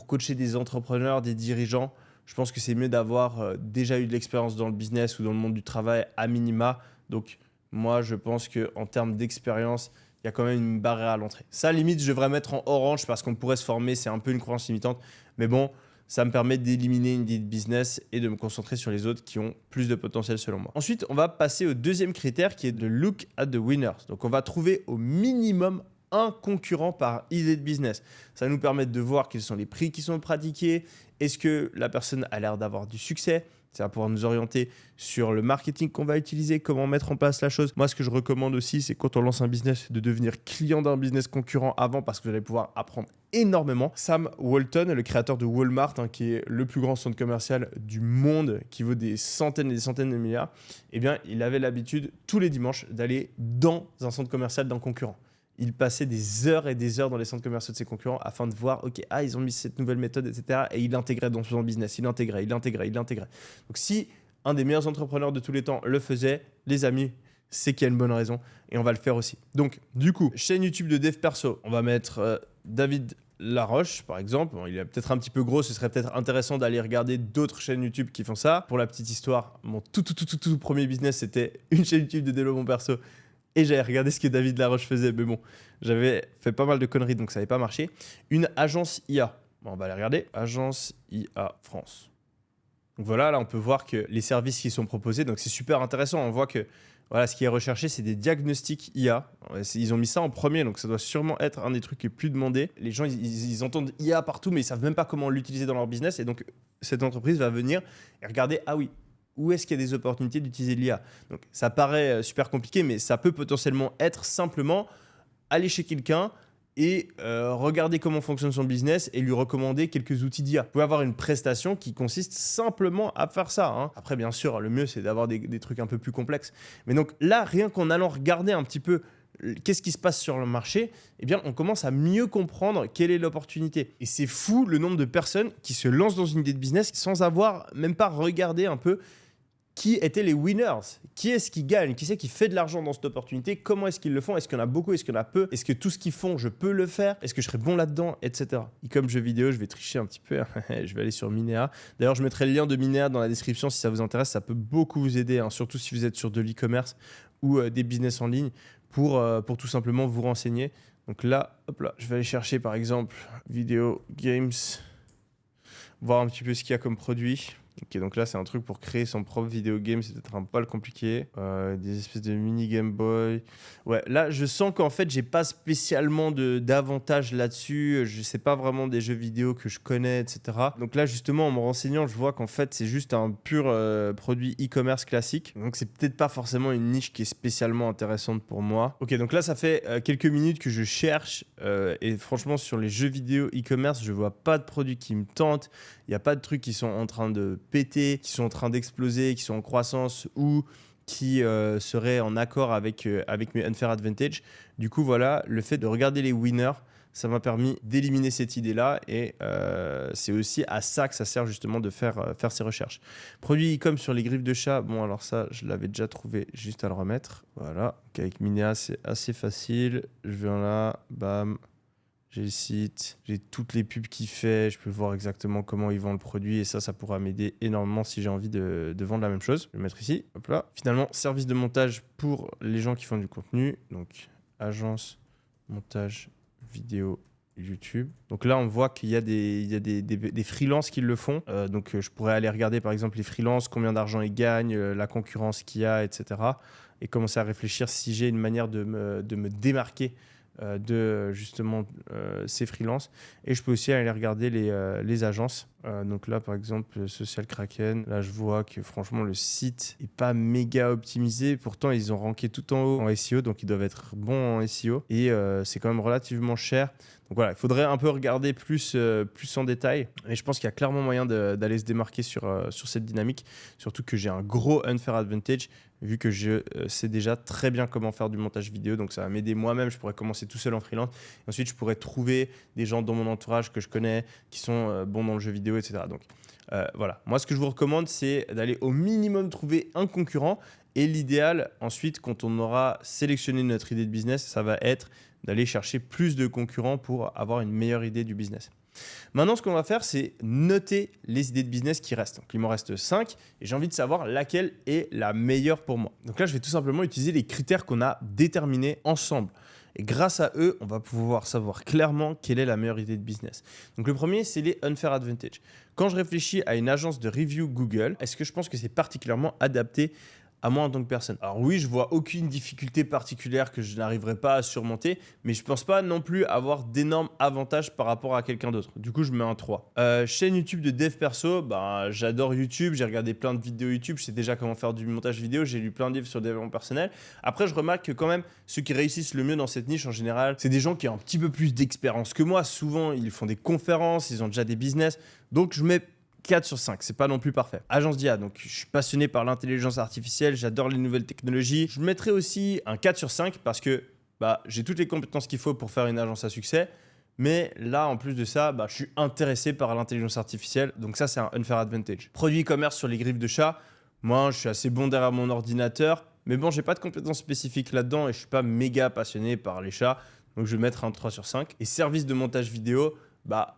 coacher des entrepreneurs, des dirigeants, je pense que c'est mieux d'avoir déjà eu de l'expérience dans le business ou dans le monde du travail à minima. Donc, moi, je pense qu'en termes d'expérience, il y a quand même une barrière à l'entrée. Ça, limite, je devrais mettre en orange parce qu'on pourrait se former. C'est un peu une croyance limitante. Mais bon, ça me permet d'éliminer une idée de business et de me concentrer sur les autres qui ont plus de potentiel selon moi. Ensuite, on va passer au deuxième critère qui est de look at the winners. Donc, on va trouver au minimum un concurrent par idée de business. Ça va nous permettre de voir quels sont les prix qui sont pratiqués. Est-ce que la personne a l'air d'avoir du succès ? Ça va pouvoir nous orienter sur le marketing qu'on va utiliser, comment mettre en place la chose. Moi, ce que je recommande aussi, c'est quand on lance un business, de devenir client d'un business concurrent avant parce que vous allez pouvoir apprendre énormément. Sam Walton, le créateur de Walmart, qui est le plus grand centre commercial du monde, qui vaut des centaines et des centaines de milliards, eh bien, il avait l'habitude tous les dimanches d'aller dans un centre commercial d'un concurrent. Il passait des heures et des heures dans les centres commerciaux de ses concurrents afin de voir, ok, ils ont mis cette nouvelle méthode, etc. Et il l'intégrait dans son business, il l'intégrait. Donc si un des meilleurs entrepreneurs de tous les temps le faisait, les amis, c'est qu'il y a une bonne raison et on va le faire aussi. Donc du coup, chaîne YouTube de dev perso, on va mettre David Laroche par exemple. Bon, il est peut-être un petit peu gros, ce serait peut-être intéressant d'aller regarder d'autres chaînes YouTube qui font ça. Pour la petite histoire, mon tout premier business, c'était une chaîne YouTube de développement perso. Et j'avais regardé ce que David Laroche faisait, mais bon, j'avais fait pas mal de conneries, donc ça n'avait pas marché. Une agence IA. Bon, on va aller regarder. Agence IA France. Donc voilà, là, on peut voir que les services qui sont proposés, donc c'est super intéressant. On voit que voilà, ce qui est recherché, c'est des diagnostics IA. Ils ont mis ça en premier, donc ça doit sûrement être un des trucs les plus demandés. Les gens, ils entendent IA partout, mais ils ne savent même pas comment l'utiliser dans leur business. Et donc, cette entreprise va venir et regarder, ah oui, où est-ce qu'il y a des opportunités d'utiliser de l'IA. Donc, ça paraît super compliqué, mais ça peut potentiellement être simplement aller chez quelqu'un et regarder comment fonctionne son business et lui recommander quelques outils d'IA. Vous pouvez avoir une prestation qui consiste simplement à faire ça. Après, bien sûr, le mieux, c'est d'avoir des trucs un peu plus complexes. Mais donc là, rien qu'en allant regarder un petit peu qu'est-ce qui se passe sur le marché, eh bien, on commence à mieux comprendre quelle est l'opportunité. Et c'est fou le nombre de personnes qui se lancent dans une idée de business sans avoir même pas regardé un peu qui étaient les winners, qui est-ce qui gagne, qui c'est qui fait de l'argent dans cette opportunité, comment est-ce qu'ils le font, est-ce qu'il y en a beaucoup, est-ce qu'il y en a peu, est-ce que tout ce qu'ils font, je peux le faire, est-ce que je serai bon là-dedans, etc. Et comme jeu vidéo, je vais tricher un petit peu, je vais aller sur Minea. D'ailleurs, je mettrai le lien de Minea dans la description si ça vous intéresse, ça peut beaucoup vous aider, surtout si vous êtes sur de l'e-commerce ou des business en ligne pour tout simplement vous renseigner. Donc là, hop là, je vais aller chercher par exemple Video Games, voir un petit peu ce qu'il y a comme produit. Ok, donc là, c'est un truc pour créer son propre vidéo game, c'est peut-être un poil compliqué. Des espèces de mini Game Boy. Ouais, là, je sens qu'en fait, j'ai pas spécialement d'avantage là-dessus. Je sais pas vraiment des jeux vidéo que je connais, etc. Donc là, justement, en me renseignant, je vois qu'en fait, c'est juste un pur produit e-commerce classique. Donc, c'est peut-être pas forcément une niche qui est spécialement intéressante pour moi. Ok, donc là, ça fait quelques minutes que je cherche. Et franchement, sur les jeux vidéo e-commerce, je vois pas de produits qui me tentent. Il n'y a pas de trucs qui sont en train de péter, qui sont en train d'exploser, qui sont en croissance ou qui seraient en accord avec mes unfair advantage. Du coup, voilà, le fait de regarder les winners, ça m'a permis d'éliminer cette idée-là et c'est aussi à ça que ça sert justement de faire ces recherches. Produits e-com sur les griffes de chat, bon alors ça, je l'avais déjà trouvé, juste à le remettre. Voilà, donc avec Minea, c'est assez facile. Je viens là, bam. J'ai le site, j'ai toutes les pubs qu'il fait, je peux voir exactement comment ils vendent le produit et ça pourra m'aider énormément si j'ai envie de vendre la même chose. Je vais le mettre ici, hop là. Finalement, service de montage pour les gens qui font du contenu, donc agence, montage, vidéo, YouTube. Donc là, on voit qu'il y a des freelances qui le font. Donc je pourrais aller regarder par exemple les freelances, combien d'argent ils gagnent, la concurrence qu'il y a, etc. Et commencer à réfléchir si j'ai une manière de me démarquer de justement ces freelances. Et je peux aussi aller regarder les agences. Donc là, par exemple, Social Kraken, là, je vois que franchement, le site n'est pas méga optimisé. Pourtant, ils ont ranké tout en haut en SEO, donc ils doivent être bons en SEO. Et c'est quand même relativement cher. Donc voilà, il faudrait un peu regarder plus en détail. Et je pense qu'il y a clairement moyen d'aller se démarquer sur cette dynamique. Surtout que j'ai un gros unfair advantage, vu que je sais déjà très bien comment faire du montage vidéo. Donc ça va m'aider moi-même. Je pourrais commencer tout seul en freelance. Et ensuite, je pourrais trouver des gens dans mon entourage que je connais qui sont bons dans le jeu vidéo, etc. Donc Voilà. Moi, ce que je vous recommande, c'est d'aller au minimum trouver un concurrent. Et l'idéal, ensuite, quand on aura sélectionné notre idée de business, ça va être d'aller chercher plus de concurrents pour avoir une meilleure idée du business. Maintenant, ce qu'on va faire, c'est noter les idées de business qui restent. Donc, il m'en reste 5 et j'ai envie de savoir laquelle est la meilleure pour moi. Donc là, je vais tout simplement utiliser les critères qu'on a déterminés ensemble. Et grâce à eux, on va pouvoir savoir clairement quelle est la meilleure idée de business. Donc le premier, c'est les unfair advantage. Quand je réfléchis à une agence de review Google, est-ce que je pense que c'est particulièrement adapté à moi en tant que personne? Alors oui, je vois aucune difficulté particulière que je n'arriverai pas à surmonter, mais je pense pas non plus avoir d'énormes avantages par rapport à quelqu'un d'autre. Du coup, je mets un 3. Chaîne YouTube de dev perso, j'adore YouTube, j'ai regardé plein de vidéos YouTube, je sais déjà comment faire du montage vidéo, j'ai lu plein de livres sur le développement personnel. Après, je remarque que quand même, ceux qui réussissent le mieux dans cette niche en général, c'est des gens qui ont un petit peu plus d'expérience que moi. Souvent, ils font des conférences, ils ont déjà des business. Donc, je mets 4 sur 5, c'est pas non plus parfait. Agence d'IA, donc je suis passionné par l'intelligence artificielle, j'adore les nouvelles technologies. Je mettrai aussi un 4 sur 5 parce que j'ai toutes les compétences qu'il faut pour faire une agence à succès. Mais là, en plus de ça, je suis intéressé par l'intelligence artificielle. Donc ça, c'est un unfair advantage. Produit e-commerce sur les griffes de chat. Moi, je suis assez bon derrière mon ordinateur. Mais bon, j'ai pas de compétences spécifiques là-dedans et je suis pas méga passionné par les chats. Donc je vais mettre un 3 sur 5. Et service de montage vidéo,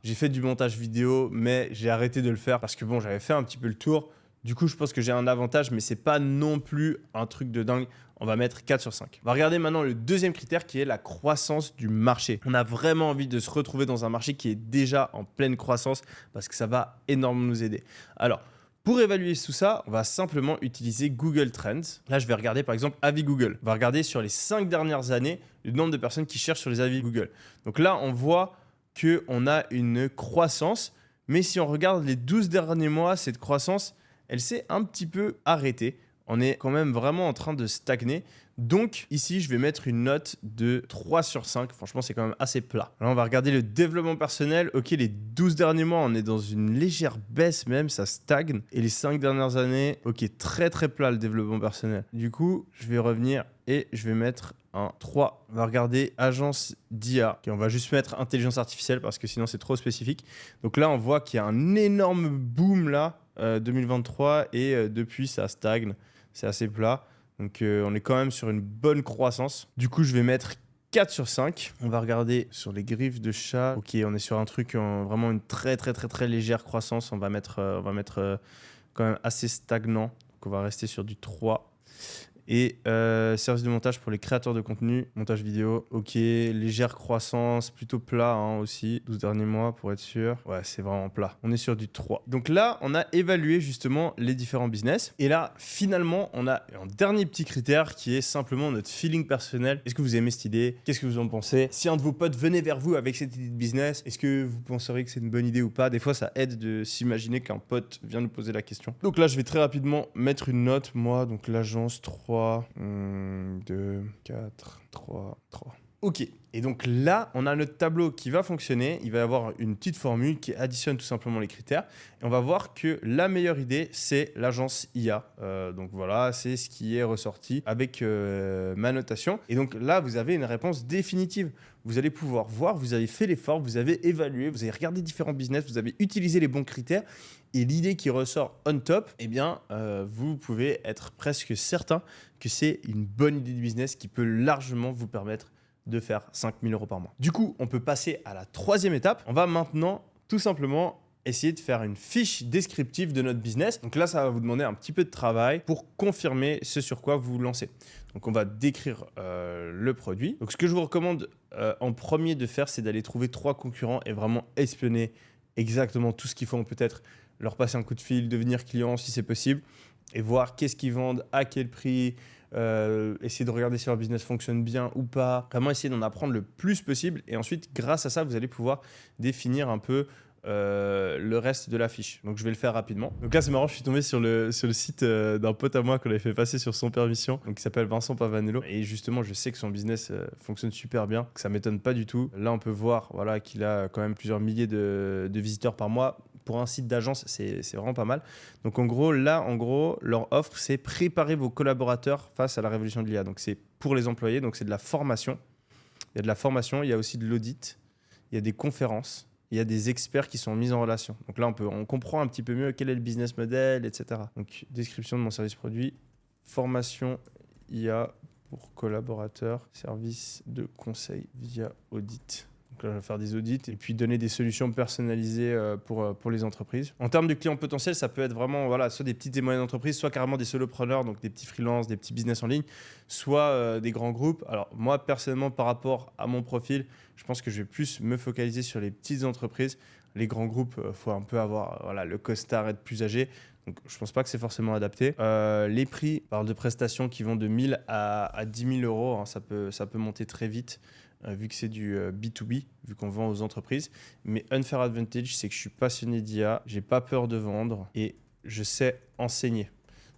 j'ai fait du montage vidéo, mais j'ai arrêté de le faire parce que j'avais fait un petit peu le tour. Du coup, je pense que j'ai un avantage, mais c'est pas non plus un truc de dingue. On va mettre 4 sur 5. On va regarder maintenant le deuxième critère qui est la croissance du marché. On a vraiment envie de se retrouver dans un marché qui est déjà en pleine croissance parce que ça va énormément nous aider. Alors, pour évaluer tout ça, on va simplement utiliser Google Trends. Là, je vais regarder par exemple avis Google. On va regarder sur les 5 dernières années le nombre de personnes qui cherchent sur les avis Google. Donc là, on voit qu'on a une croissance, mais si on regarde les 12 derniers mois, cette croissance, elle s'est un petit peu arrêtée. On est quand même vraiment en train de stagner. Donc ici, je vais mettre une note de 3 sur 5. Franchement, c'est quand même assez plat. Là, on va regarder le développement personnel. Ok, les 12 derniers mois, on est dans une légère baisse même, ça stagne. Et les 5 dernières années, ok, très très plat le développement personnel. Du coup, je vais revenir et je vais mettre un 3. On va regarder agence d'IA. Okay, on va juste mettre intelligence artificielle parce que sinon c'est trop spécifique. Donc là, on voit qu'il y a un énorme boom là, 2023, et depuis ça stagne. C'est assez plat. Donc on est quand même sur une bonne croissance. Du coup, je vais mettre 4 sur 5. On va regarder sur les griffes de chat. Ok, on est sur un truc vraiment une très très très très légère croissance. On va mettre quand même assez stagnant. Donc on va rester sur du 3. Et service de montage pour les créateurs de contenu, montage vidéo, ok, légère croissance, plutôt plat aussi, 12 derniers mois pour être sûr. Ouais, c'est vraiment plat. On est sur du 3. Donc là, on a évalué justement les différents business. Et là, finalement, on a un dernier petit critère qui est simplement notre feeling personnel. Est-ce que vous aimez cette idée? Qu'est-ce que vous en pensez? Si un de vos potes venait vers vous avec cette idée de business, est-ce que vous penseriez que c'est une bonne idée ou pas? Des fois, ça aide de s'imaginer qu'un pote vient nous poser la question. Donc là, je vais très rapidement mettre une note, moi, donc l'agence 3. 2, 4, 3. Ok, et donc là, on a notre tableau qui va fonctionner. Il va y avoir une petite formule qui additionne tout simplement les critères. Et on va voir que la meilleure idée, c'est l'agence IA. Donc voilà, c'est ce qui est ressorti avec ma notation. Et donc là, vous avez une réponse définitive. Vous allez pouvoir voir, vous avez fait l'effort, vous avez évalué, vous avez regardé différents business, vous avez utilisé les bons critères. Et l'idée qui ressort on top, vous pouvez être presque certain que c'est une bonne idée de business qui peut largement vous permettre de faire 5 000 € par mois. Du coup, on peut passer à la troisième étape. On va maintenant tout simplement essayer de faire une fiche descriptive de notre business. Donc là, ça va vous demander un petit peu de travail pour confirmer ce sur quoi vous vous lancez. Donc on va décrire le produit. Donc ce que je vous recommande en premier de faire, c'est d'aller trouver 3 concurrents et vraiment espionner exactement tout ce qu'ils font. Peut-être leur passer un coup de fil, devenir client si c'est possible et voir qu'est-ce qu'ils vendent, à quel prix, essayer de regarder si leur business fonctionne bien ou pas. Vraiment essayer d'en apprendre le plus possible et ensuite, grâce à ça, vous allez pouvoir définir un peu le reste de la fiche. Donc je vais le faire rapidement. Donc là c'est marrant, je suis tombé sur le site d'un pote à moi qu'on avait fait passer sur Son Permission, donc qui s'appelle Vincent Pavanello, et justement je sais que son business fonctionne super bien, que ça m'étonne pas du tout. Là on peut voir qu'il a quand même plusieurs milliers de visiteurs par mois. Pour un site d'agence, c'est vraiment pas mal. Donc en gros, leur offre, c'est préparer vos collaborateurs face à la révolution de l'IA. Donc c'est pour les employés, donc c'est de la formation. Il y a de la formation, il y a aussi de l'audit, il y a des conférences, il y a des experts qui sont mis en relation. Donc là, on comprend un petit peu mieux quel est le business model, etc. Donc, description de mon service produit, formation IA pour collaborateurs, service de conseil via audit. Donc là, je vais faire des audits et puis donner des solutions personnalisées pour les entreprises. En termes de clients potentiels, ça peut être vraiment soit des petites et moyennes entreprises, soit carrément des solopreneurs, donc des petits freelances, des petits business en ligne, soit des grands groupes. Alors moi, personnellement, par rapport à mon profil, je pense que je vais plus me focaliser sur les petites entreprises. Les grands groupes, il faut un peu avoir le costard, être plus âgé. Donc, je ne pense pas que c'est forcément adapté. Les prix, on parle de prestations qui vont de 1 000 à 10 000 euros. Hein, ça peut monter très vite vu que c'est du B2B, vu qu'on vend aux entreprises. Mais Unfair Advantage, c'est que je suis passionné d'IA, je n'ai pas peur de vendre et je sais enseigner.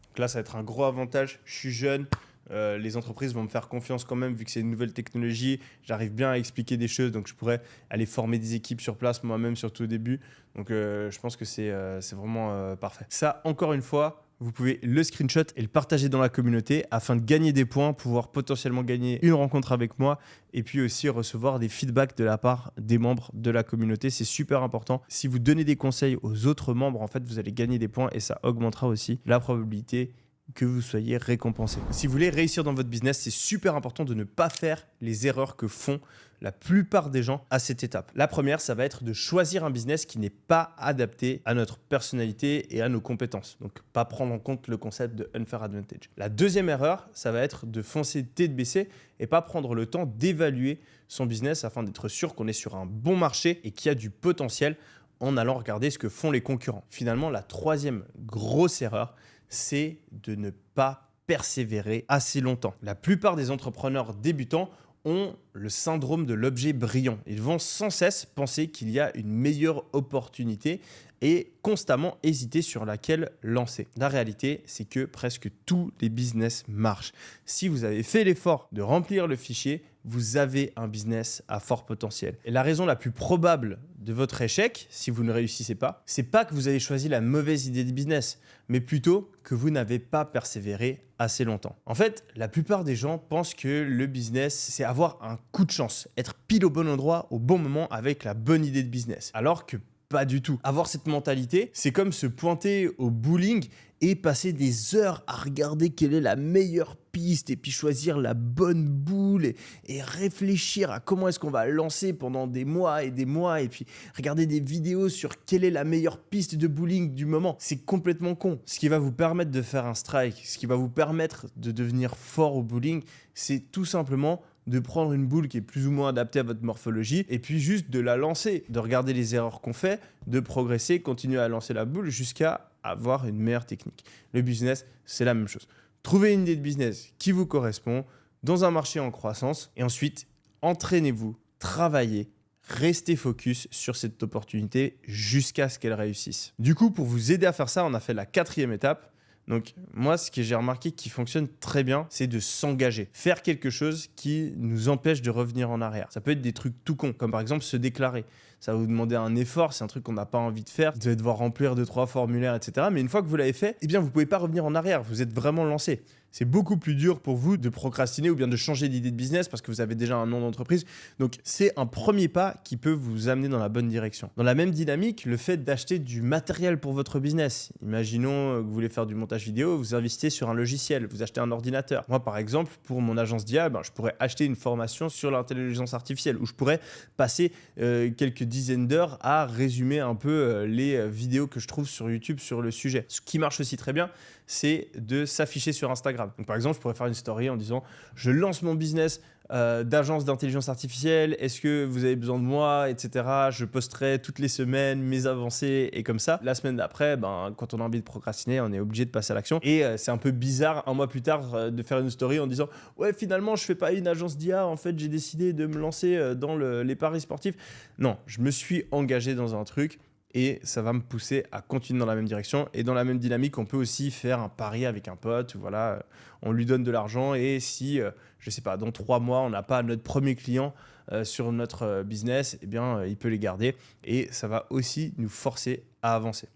Donc là, ça va être un gros avantage. Je suis jeune. Les entreprises vont me faire confiance quand même vu que c'est une nouvelle technologie. J'arrive bien à expliquer des choses, donc je pourrais aller former des équipes sur place moi-même, surtout au début. Donc je pense que c'est vraiment parfait. Ça, encore une fois, vous pouvez le screenshot et le partager dans la communauté afin de gagner des points, pouvoir potentiellement gagner une rencontre avec moi et puis aussi recevoir des feedbacks de la part des membres de la communauté. C'est super important. Si vous donnez des conseils aux autres membres, en fait, vous allez gagner des points et ça augmentera aussi la probabilité que vous soyez récompensé. Si vous voulez réussir dans votre business, c'est super important de ne pas faire les erreurs que font la plupart des gens à cette étape. La première, ça va être de choisir un business qui n'est pas adapté à notre personnalité et à nos compétences. Donc, pas prendre en compte le concept de Unfair Advantage. La deuxième erreur, ça va être de foncer tête baissée et pas prendre le temps d'évaluer son business afin d'être sûr qu'on est sur un bon marché et qu'il y a du potentiel en allant regarder ce que font les concurrents. Finalement, la troisième grosse erreur, c'est de ne pas persévérer assez longtemps. La plupart des entrepreneurs débutants ont le syndrome de l'objet brillant. Ils vont sans cesse penser qu'il y a une meilleure opportunité et constamment hésiter sur laquelle lancer. La réalité, c'est que presque tous les business marchent. Si vous avez fait l'effort de remplir le fichier, vous avez un business à fort potentiel. Et la raison la plus probable de votre échec, si vous ne réussissez pas, c'est pas que vous avez choisi la mauvaise idée de business, mais plutôt que vous n'avez pas persévéré assez longtemps. En fait, la plupart des gens pensent que le business, c'est avoir un coup de chance, être pile au bon endroit au bon moment avec la bonne idée de business. Alors que pas du tout. Avoir cette mentalité, c'est comme se pointer au bowling et passer des heures à regarder quelle est la meilleure piste et puis choisir la bonne boule et réfléchir à comment est-ce qu'on va lancer pendant des mois et puis regarder des vidéos sur quelle est la meilleure piste de bowling du moment. C'est complètement con. Ce qui va vous permettre de faire un strike, ce qui va vous permettre de devenir fort au bowling, c'est tout simplement de prendre une boule qui est plus ou moins adaptée à votre morphologie et puis juste de la lancer, de regarder les erreurs qu'on fait, de progresser, continuer à lancer la boule jusqu'à avoir une meilleure technique. Le business, c'est la même chose. Trouvez une idée de business qui vous correspond dans un marché en croissance et ensuite, entraînez-vous, travaillez, restez focus sur cette opportunité jusqu'à ce qu'elle réussisse. Du coup, pour vous aider à faire ça, on a fait la 4e étape. Donc moi, ce que j'ai remarqué qui fonctionne très bien, c'est de s'engager. Faire quelque chose qui nous empêche de revenir en arrière. Ça peut être des trucs tout cons, comme par exemple se déclarer. Ça va vous demander un effort, c'est un truc qu'on n'a pas envie de faire. Vous allez devoir remplir 2-3 formulaires, etc. Mais une fois que vous l'avez fait, eh bien, vous ne pouvez pas revenir en arrière. Vous êtes vraiment lancé. C'est beaucoup plus dur pour vous de procrastiner ou bien de changer d'idée de business parce que vous avez déjà un nom d'entreprise. Donc, c'est un premier pas qui peut vous amener dans la bonne direction. Dans la même dynamique, le fait d'acheter du matériel pour votre business. Imaginons que vous voulez faire du montage vidéo, vous investissez sur un logiciel, vous achetez un ordinateur. Moi, par exemple, pour mon agence d'IA, je pourrais acheter une formation sur l'intelligence artificielle où je pourrais passer quelques dizaines d'heures à résumer un peu les vidéos que je trouve sur YouTube sur le sujet. Ce qui marche aussi très bien, c'est de s'afficher sur Instagram. Donc, par exemple, je pourrais faire une story en disant « Je lance mon business d'agence d'intelligence artificielle, est-ce que vous avez besoin de moi, etc. » Je posterai toutes les semaines mes avancées et comme ça. La semaine d'après, quand on a envie de procrastiner, on est obligé de passer à l'action. Et c'est un peu bizarre, un mois plus tard, de faire une story en disant « Ouais, finalement, je fais pas une agence d'IA, en fait, j'ai décidé de me lancer dans les paris sportifs. » Non, je me suis engagé dans un truc. Et ça va me pousser à continuer dans la même direction. Et dans la même dynamique, on peut aussi faire un pari avec un pote. Voilà, on lui donne de l'argent. Et si, je ne sais pas, dans 3 mois, on n'a pas notre premier client sur notre business, eh bien, il peut les garder. Et ça va aussi nous forcer à avancer.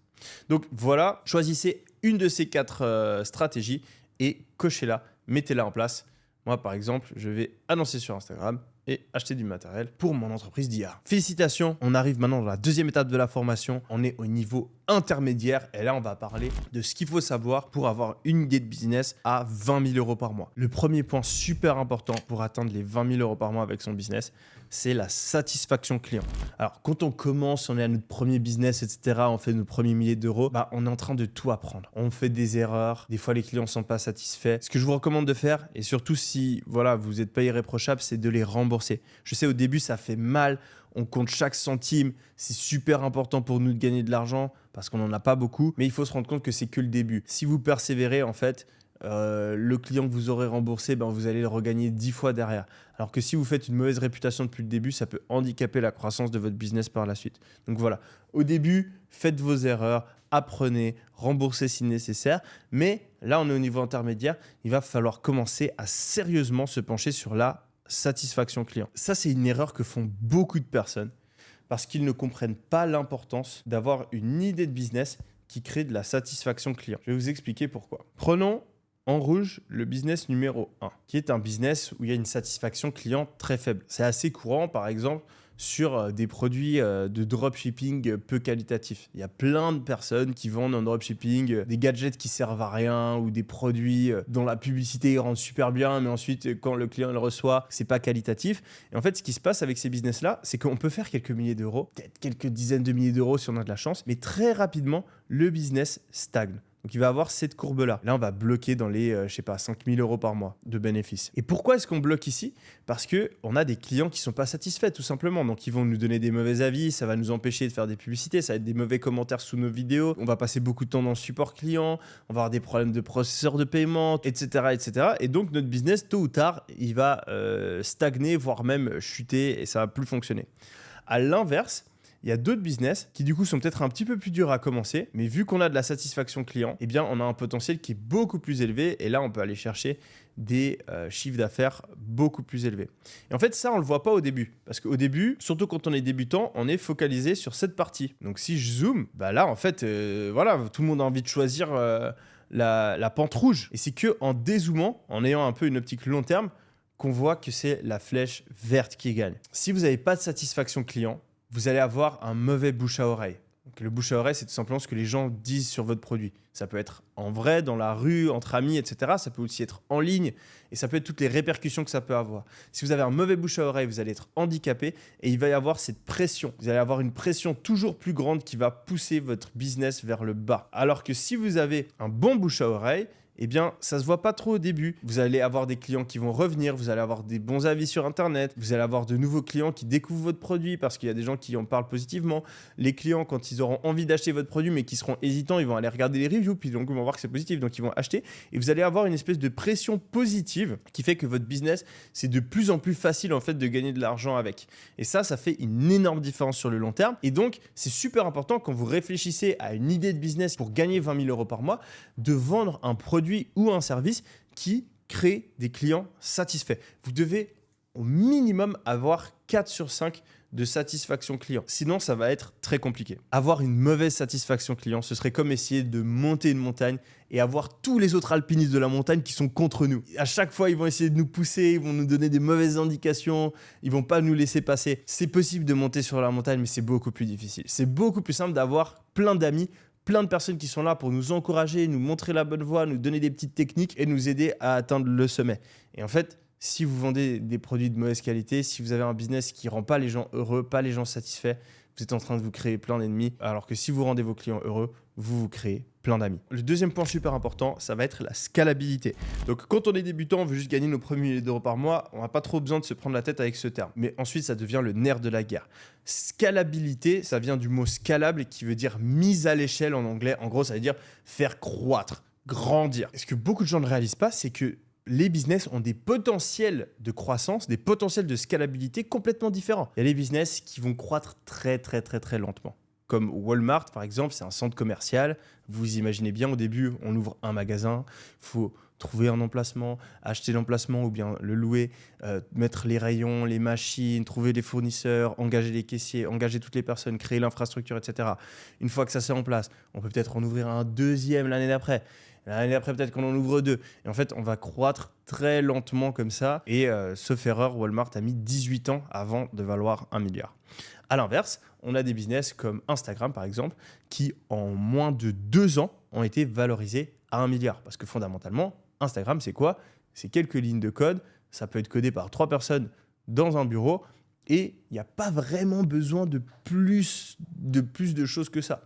Donc voilà, choisissez une de ces 4 stratégies et cochez-la, mettez-la en place. Moi, par exemple, je vais annoncer sur Instagram et acheter du matériel pour mon entreprise d'IA. Félicitations, on arrive maintenant dans la deuxième étape de la formation. On est au niveau intermédiaire et là, on va parler de ce qu'il faut savoir pour avoir une idée de business à 20 000 euros par mois. Le premier point super important pour atteindre les 20 000 euros par mois avec son business, c'est la satisfaction client. Alors, quand on commence, on est à notre premier business, etc., on fait nos premiers milliers d'euros, on est en train de tout apprendre. On fait des erreurs, des fois les clients ne sont pas satisfaits. Ce que je vous recommande de faire, et surtout si voilà, vous n'êtes pas irréprochable, c'est de les rembourser. Je sais, au début, ça fait mal, on compte chaque centime, c'est super important pour nous de gagner de l'argent parce qu'on n'en a pas beaucoup, mais il faut se rendre compte que c'est que le début. Si vous persévérez, en fait, le client que vous aurez remboursé, vous allez le regagner 10 fois derrière. Alors que si vous faites une mauvaise réputation depuis le début, ça peut handicaper la croissance de votre business par la suite. Donc voilà, au début, faites vos erreurs, apprenez, remboursez si nécessaire. Mais là, on est au niveau intermédiaire, il va falloir commencer à sérieusement se pencher sur la satisfaction client. Ça, c'est une erreur que font beaucoup de personnes parce qu'ils ne comprennent pas l'importance d'avoir une idée de business qui crée de la satisfaction client. Je vais vous expliquer pourquoi. Prenons en rouge le business numéro 1, qui est un business où il y a une satisfaction client très faible. C'est assez courant, par exemple, sur des produits de dropshipping peu qualitatifs. Il y a plein de personnes qui vendent en dropshipping des gadgets qui servent à rien ou des produits dont la publicité rend super bien, mais ensuite, quand le client le reçoit, c'est pas qualitatif. Et en fait, ce qui se passe avec ces business-là, c'est qu'on peut faire quelques milliers d'euros, peut-être quelques dizaines de milliers d'euros si on a de la chance, mais très rapidement, le business stagne. Donc, il va avoir cette courbe-là. Là, on va bloquer dans les, 5 000 euros par mois de bénéfices. Et pourquoi est-ce qu'on bloque ici ? Parce qu'on a des clients qui ne sont pas satisfaits, tout simplement. Donc, ils vont nous donner des mauvais avis, ça va nous empêcher de faire des publicités, ça va être des mauvais commentaires sous nos vidéos. On va passer beaucoup de temps dans le support client, on va avoir des problèmes de processeur de paiement, etc., etc. Et donc, notre business, tôt ou tard, il va stagner, voire même chuter et ça ne va plus fonctionner. À l'inverse, il y a d'autres business qui du coup sont peut-être un petit peu plus durs à commencer, mais vu qu'on a de la satisfaction client, eh bien on a un potentiel qui est beaucoup plus élevé et là on peut aller chercher des chiffres d'affaires beaucoup plus élevés. Et en fait ça on le voit pas au début, parce qu'au début, surtout quand on est débutant, on est focalisé sur cette partie. Donc si je zoome, là en fait voilà, tout le monde a envie de choisir la pente rouge. Et c'est que en dézoomant, en ayant un peu une optique long terme, qu'on voit que c'est la flèche verte qui gagne. Si vous n'avez pas de satisfaction client, vous allez avoir un mauvais bouche à oreille. Donc, le bouche à oreille, c'est tout simplement ce que les gens disent sur votre produit. Ça peut être en vrai, dans la rue, entre amis, etc. Ça peut aussi être en ligne et ça peut être toutes les répercussions que ça peut avoir. Si vous avez un mauvais bouche à oreille, vous allez être handicapé et il va y avoir cette pression. Vous allez avoir une pression toujours plus grande qui va pousser votre business vers le bas. Alors que si vous avez un bon bouche à oreille, eh bien, ça ne se voit pas trop au début. Vous allez avoir des clients qui vont revenir, vous allez avoir des bons avis sur Internet, vous allez avoir de nouveaux clients qui découvrent votre produit parce qu'il y a des gens qui en parlent positivement. Les clients, quand ils auront envie d'acheter votre produit mais qui seront hésitants, ils vont aller regarder les reviews, puis donc ils vont voir que c'est positif, donc ils vont acheter. Et vous allez avoir une espèce de pression positive qui fait que votre business, c'est de plus en plus facile en fait de gagner de l'argent avec. Et ça fait une énorme différence sur le long terme. Et donc, c'est super important quand vous réfléchissez à une idée de business pour gagner 20 000 euros par mois, de vendre un produit ou un service qui crée des clients satisfaits. Vous devez au minimum avoir 4 sur 5 de satisfaction client. Sinon, ça va être très compliqué. Avoir une mauvaise satisfaction client, ce serait comme essayer de monter une montagne et avoir tous les autres alpinistes de la montagne qui sont contre nous. À chaque fois, ils vont essayer de nous pousser, ils vont nous donner des mauvaises indications, ils vont pas nous laisser passer. C'est possible de monter sur la montagne, mais c'est beaucoup plus difficile. C'est beaucoup plus simple d'avoir plein d'amis, plein de personnes qui sont là pour nous encourager, nous montrer la bonne voie, nous donner des petites techniques et nous aider à atteindre le sommet. Et en fait, si vous vendez des produits de mauvaise qualité, si vous avez un business qui ne rend pas les gens heureux, pas les gens satisfaits, vous êtes en train de vous créer plein d'ennemis. Alors que si vous rendez vos clients heureux, vous vous créez plein d'amis. Le deuxième point super important, ça va être la scalabilité. Donc quand on est débutant, on veut juste gagner nos premiers milliers d'euros par mois, on n'a pas trop besoin de se prendre la tête avec ce terme. Mais ensuite, ça devient le nerf de la guerre. Scalabilité, ça vient du mot scalable qui veut dire mise à l'échelle en anglais. En gros, ça veut dire faire croître, grandir. Et ce que beaucoup de gens ne réalisent pas, c'est que les business ont des potentiels de croissance, des potentiels de scalabilité complètement différents. Il y a des business qui vont croître très lentement. Comme Walmart, par exemple, c'est un centre commercial. Vous imaginez bien, au début, on ouvre un magasin, il faut trouver un emplacement, acheter l'emplacement ou bien le louer, mettre les rayons, les machines, trouver des fournisseurs, engager les caissiers, engager toutes les personnes, créer l'infrastructure, etc. Une fois que ça c'est en place, on peut peut-être en ouvrir un deuxième l'année d'après. L'année après, peut-être qu'on en ouvre 2. Et en fait, on va croître très lentement comme ça. Et sauf erreur, Walmart a mis 18 ans avant de valoir 1 milliard. À l'inverse, on a des business comme Instagram, par exemple, qui, en moins de 2 ans, ont été valorisés à 1 milliard. Parce que fondamentalement, Instagram, c'est quoi? C'est quelques lignes de code. Ça peut être codé par 3 personnes dans un bureau. Et il n'y a pas vraiment besoin de plus de choses que ça.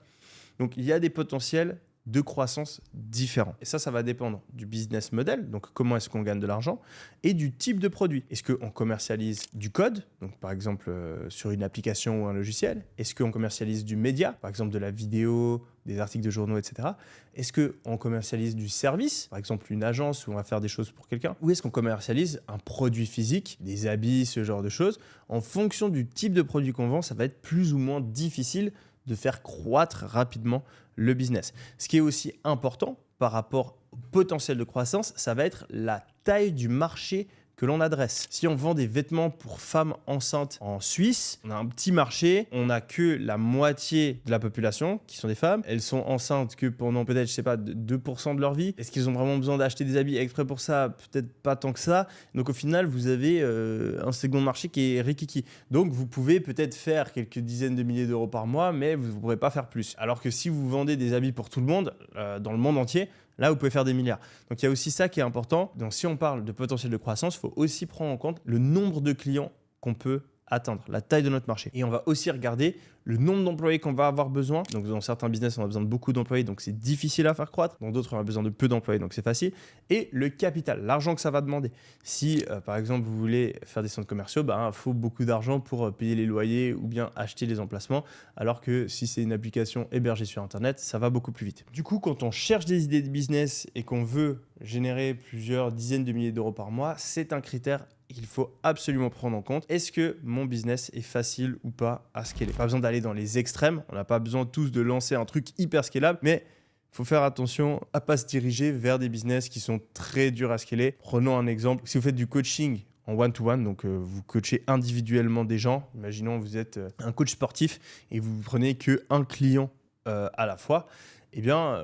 Donc, il y a des potentiels de croissance différents. Et ça va dépendre du business model, donc comment est-ce qu'on gagne de l'argent, et du type de produit. Est-ce qu'on commercialise du code, donc par exemple sur une application ou un logiciel? Est-ce qu'on commercialise du média, par exemple de la vidéo, des articles de journaux, etc. Est-ce qu'on commercialise du service, par exemple une agence où on va faire des choses pour quelqu'un? Ou est-ce qu'on commercialise un produit physique, des habits, ce genre de choses? En fonction du type de produit qu'on vend, ça va être plus ou moins difficile de faire croître rapidement le business. Ce qui est aussi important par rapport au potentiel de croissance, ça va être la taille du marché que l'on adresse. Si on vend des vêtements pour femmes enceintes en Suisse, on a un petit marché, on n'a que la moitié de la population qui sont des femmes. Elles sont enceintes que pendant peut-être, 2% de leur vie. Est-ce qu'ils ont vraiment besoin d'acheter des habits exprès pour ça? Peut-être pas tant que ça. Donc au final, vous avez un second marché qui est rikiki. Donc vous pouvez peut-être faire quelques dizaines de milliers d'euros par mois, mais vous ne pourrez pas faire plus. Alors que si vous vendez des habits pour tout le monde, dans le monde entier, là, vous pouvez faire des milliards. Donc, il y a aussi ça qui est important. Donc, si on parle de potentiel de croissance, il faut aussi prendre en compte le nombre de clients qu'on peut atteindre, la taille de notre marché. Et on va aussi regarder le nombre d'employés qu'on va avoir besoin. Donc, dans certains business, on a besoin de beaucoup d'employés, donc c'est difficile à faire croître. Dans d'autres, on a besoin de peu d'employés, donc c'est facile. Et le capital, l'argent que ça va demander. Si, par exemple, vous voulez faire des centres commerciaux, il faut beaucoup d'argent pour payer les loyers ou bien acheter les emplacements. Alors que si c'est une application hébergée sur Internet, ça va beaucoup plus vite. Du coup, quand on cherche des idées de business et qu'on veut générer plusieurs dizaines de milliers d'euros par mois, c'est un critère qu'il faut absolument prendre en compte. Est-ce que mon business est facile ou pas à scaler? Pas besoin d'aller dans les extrêmes, on n'a pas besoin tous de lancer un truc hyper scalable, mais il faut faire attention à ne pas se diriger vers des business qui sont très durs à scaler. Prenons un exemple, si vous faites du coaching en one-to-one, donc vous coachez individuellement des gens, imaginons vous êtes un coach sportif et vous prenez qu'un client à la fois, eh bien,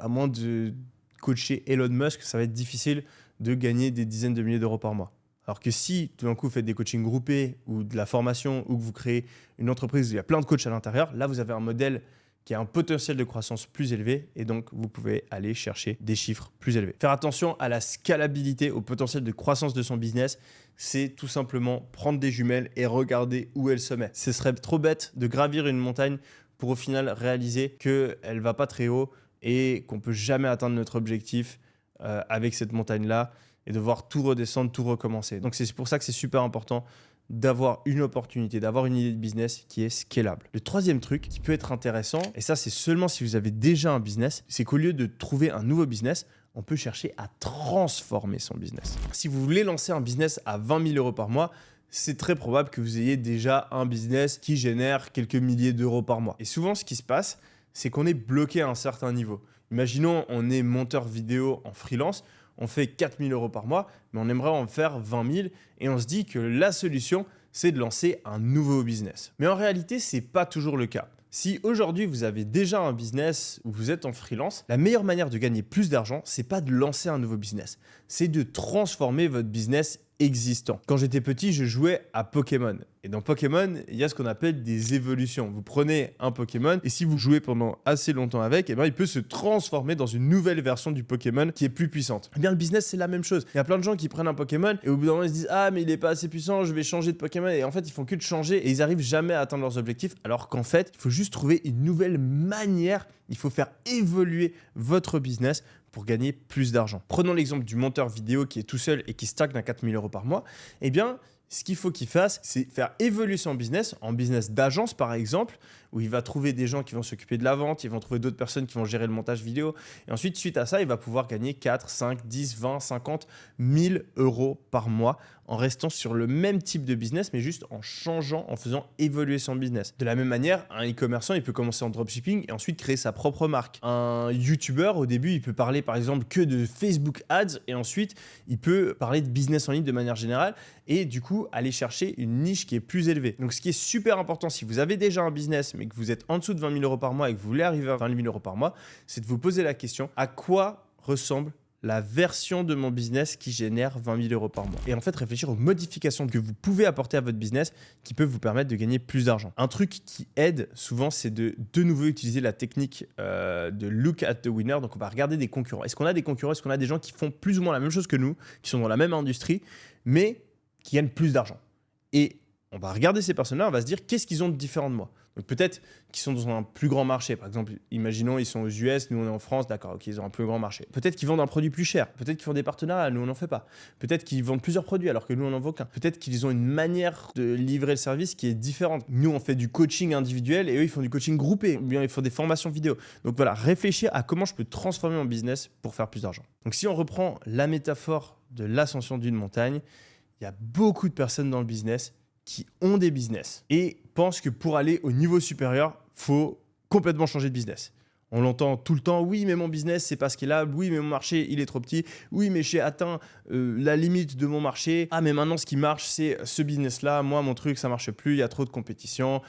à moins de coacher Elon Musk, ça va être difficile de gagner des dizaines de milliers d'euros par mois. Alors que si tout d'un coup vous faites des coachings groupés ou de la formation ou que vous créez une entreprise où il y a plein de coachs à l'intérieur, là vous avez un modèle qui a un potentiel de croissance plus élevé et donc vous pouvez aller chercher des chiffres plus élevés. Faire attention à la scalabilité, au potentiel de croissance de son business, c'est tout simplement prendre des jumelles et regarder où elle se met. Ce serait trop bête de gravir une montagne pour au final réaliser qu'elle ne va pas très haut et qu'on ne peut jamais atteindre notre objectif avec cette montagne-là et devoir tout redescendre, tout recommencer. Donc c'est pour ça que c'est super important d'avoir une opportunité, d'avoir une idée de business qui est scalable. Le troisième truc qui peut être intéressant, et ça c'est seulement si vous avez déjà un business, c'est qu'au lieu de trouver un nouveau business, on peut chercher à transformer son business. Si vous voulez lancer un business à 20 000 euros par mois, c'est très probable que vous ayez déjà un business qui génère quelques milliers d'euros par mois. Et souvent, ce qui se passe, c'est qu'on est bloqué à un certain niveau. Imaginons, on est monteur vidéo en freelance, on fait 4 000 euros par mois, mais on aimerait en faire 20 000 et on se dit que la solution, c'est de lancer un nouveau business. Mais en réalité, ce n'est pas toujours le cas. Si aujourd'hui, vous avez déjà un business où vous êtes en freelance, la meilleure manière de gagner plus d'argent, ce n'est pas de lancer un nouveau business, c'est de transformer votre business existant. Quand j'étais petit, je jouais à Pokémon. Et dans Pokémon, il y a ce qu'on appelle des évolutions. Vous prenez un Pokémon et si vous jouez pendant assez longtemps avec, eh bien, il peut se transformer dans une nouvelle version du Pokémon qui est plus puissante. Eh bien, le business, c'est la même chose. Il y a plein de gens qui prennent un Pokémon et au bout d'un moment, ils se disent « Ah, mais il n'est pas assez puissant, je vais changer de Pokémon. » Et en fait, ils font que de changer et ils arrivent jamais à atteindre leurs objectifs. Alors qu'en fait, il faut juste trouver une nouvelle manière. Il faut faire évoluer votre business pour gagner plus d'argent. Prenons l'exemple du monteur vidéo qui est tout seul et qui stagne à 4 000 euros par mois. Eh bien, ce qu'il faut qu'il fasse, c'est faire évoluer son business en business d'agence, par exemple, où il va trouver des gens qui vont s'occuper de la vente, ils vont trouver d'autres personnes qui vont gérer le montage vidéo. Et ensuite, suite à ça, il va pouvoir gagner 4, 5, 10, 20, 50 000 euros par mois en restant sur le même type de business, mais juste en changeant, en faisant évoluer son business. De la même manière, un e-commerçant, il peut commencer en dropshipping et ensuite créer sa propre marque. Un YouTuber, au début, il peut parler par exemple que de Facebook Ads et ensuite, il peut parler de business en ligne de manière générale et du coup, aller chercher une niche qui est plus élevée. Donc, ce qui est super important, si vous avez déjà un business, mais que vous êtes en dessous de 20 000 euros par mois et que vous voulez arriver à 20 000 euros par mois, c'est de vous poser la question, à quoi ressemble la version de mon business qui génère 20 000 € par mois. Et en fait, réfléchir aux modifications que vous pouvez apporter à votre business qui peuvent vous permettre de gagner plus d'argent. Un truc qui aide souvent, c'est de nouveau utiliser la technique de look at the winner. Donc, on va regarder des concurrents. Est-ce qu'on a des concurrents? Est-ce qu'on a des gens qui font plus ou moins la même chose que nous, qui sont dans la même industrie, mais qui gagnent plus d'argent? Et on va regarder ces personnes-là, on va se dire qu'est-ce qu'ils ont de différent de moi. Donc peut-être qu'ils sont dans un plus grand marché. Par exemple, imaginons ils sont aux US, nous on est en France, d'accord, ok, ils ont un plus grand marché. Peut-être qu'ils vendent un produit plus cher. Peut-être qu'ils font des partenariats, nous on n'en fait pas. Peut-être qu'ils vendent plusieurs produits alors que nous on n'en vend qu'un. Peut-être qu'ils ont une manière de livrer le service qui est différente. Nous on fait du coaching individuel et eux ils font du coaching groupé. Ou bien ils font des formations vidéo. Donc voilà, réfléchir à comment je peux transformer mon business pour faire plus d'argent. Donc si on reprend la métaphore de l'ascension d'une montagne, il y a beaucoup de personnes dans le business qui ont des business et pensent que pour aller au niveau supérieur, faut complètement changer de business. On l'entend tout le temps, oui, mais mon business, c'est pas scalable, oui, mais mon marché, il est trop petit, oui, mais j'ai atteint la limite de mon marché, ah, mais maintenant, ce qui marche, c'est ce business-là, moi, mon truc, ça marche plus, il y a trop de compétition,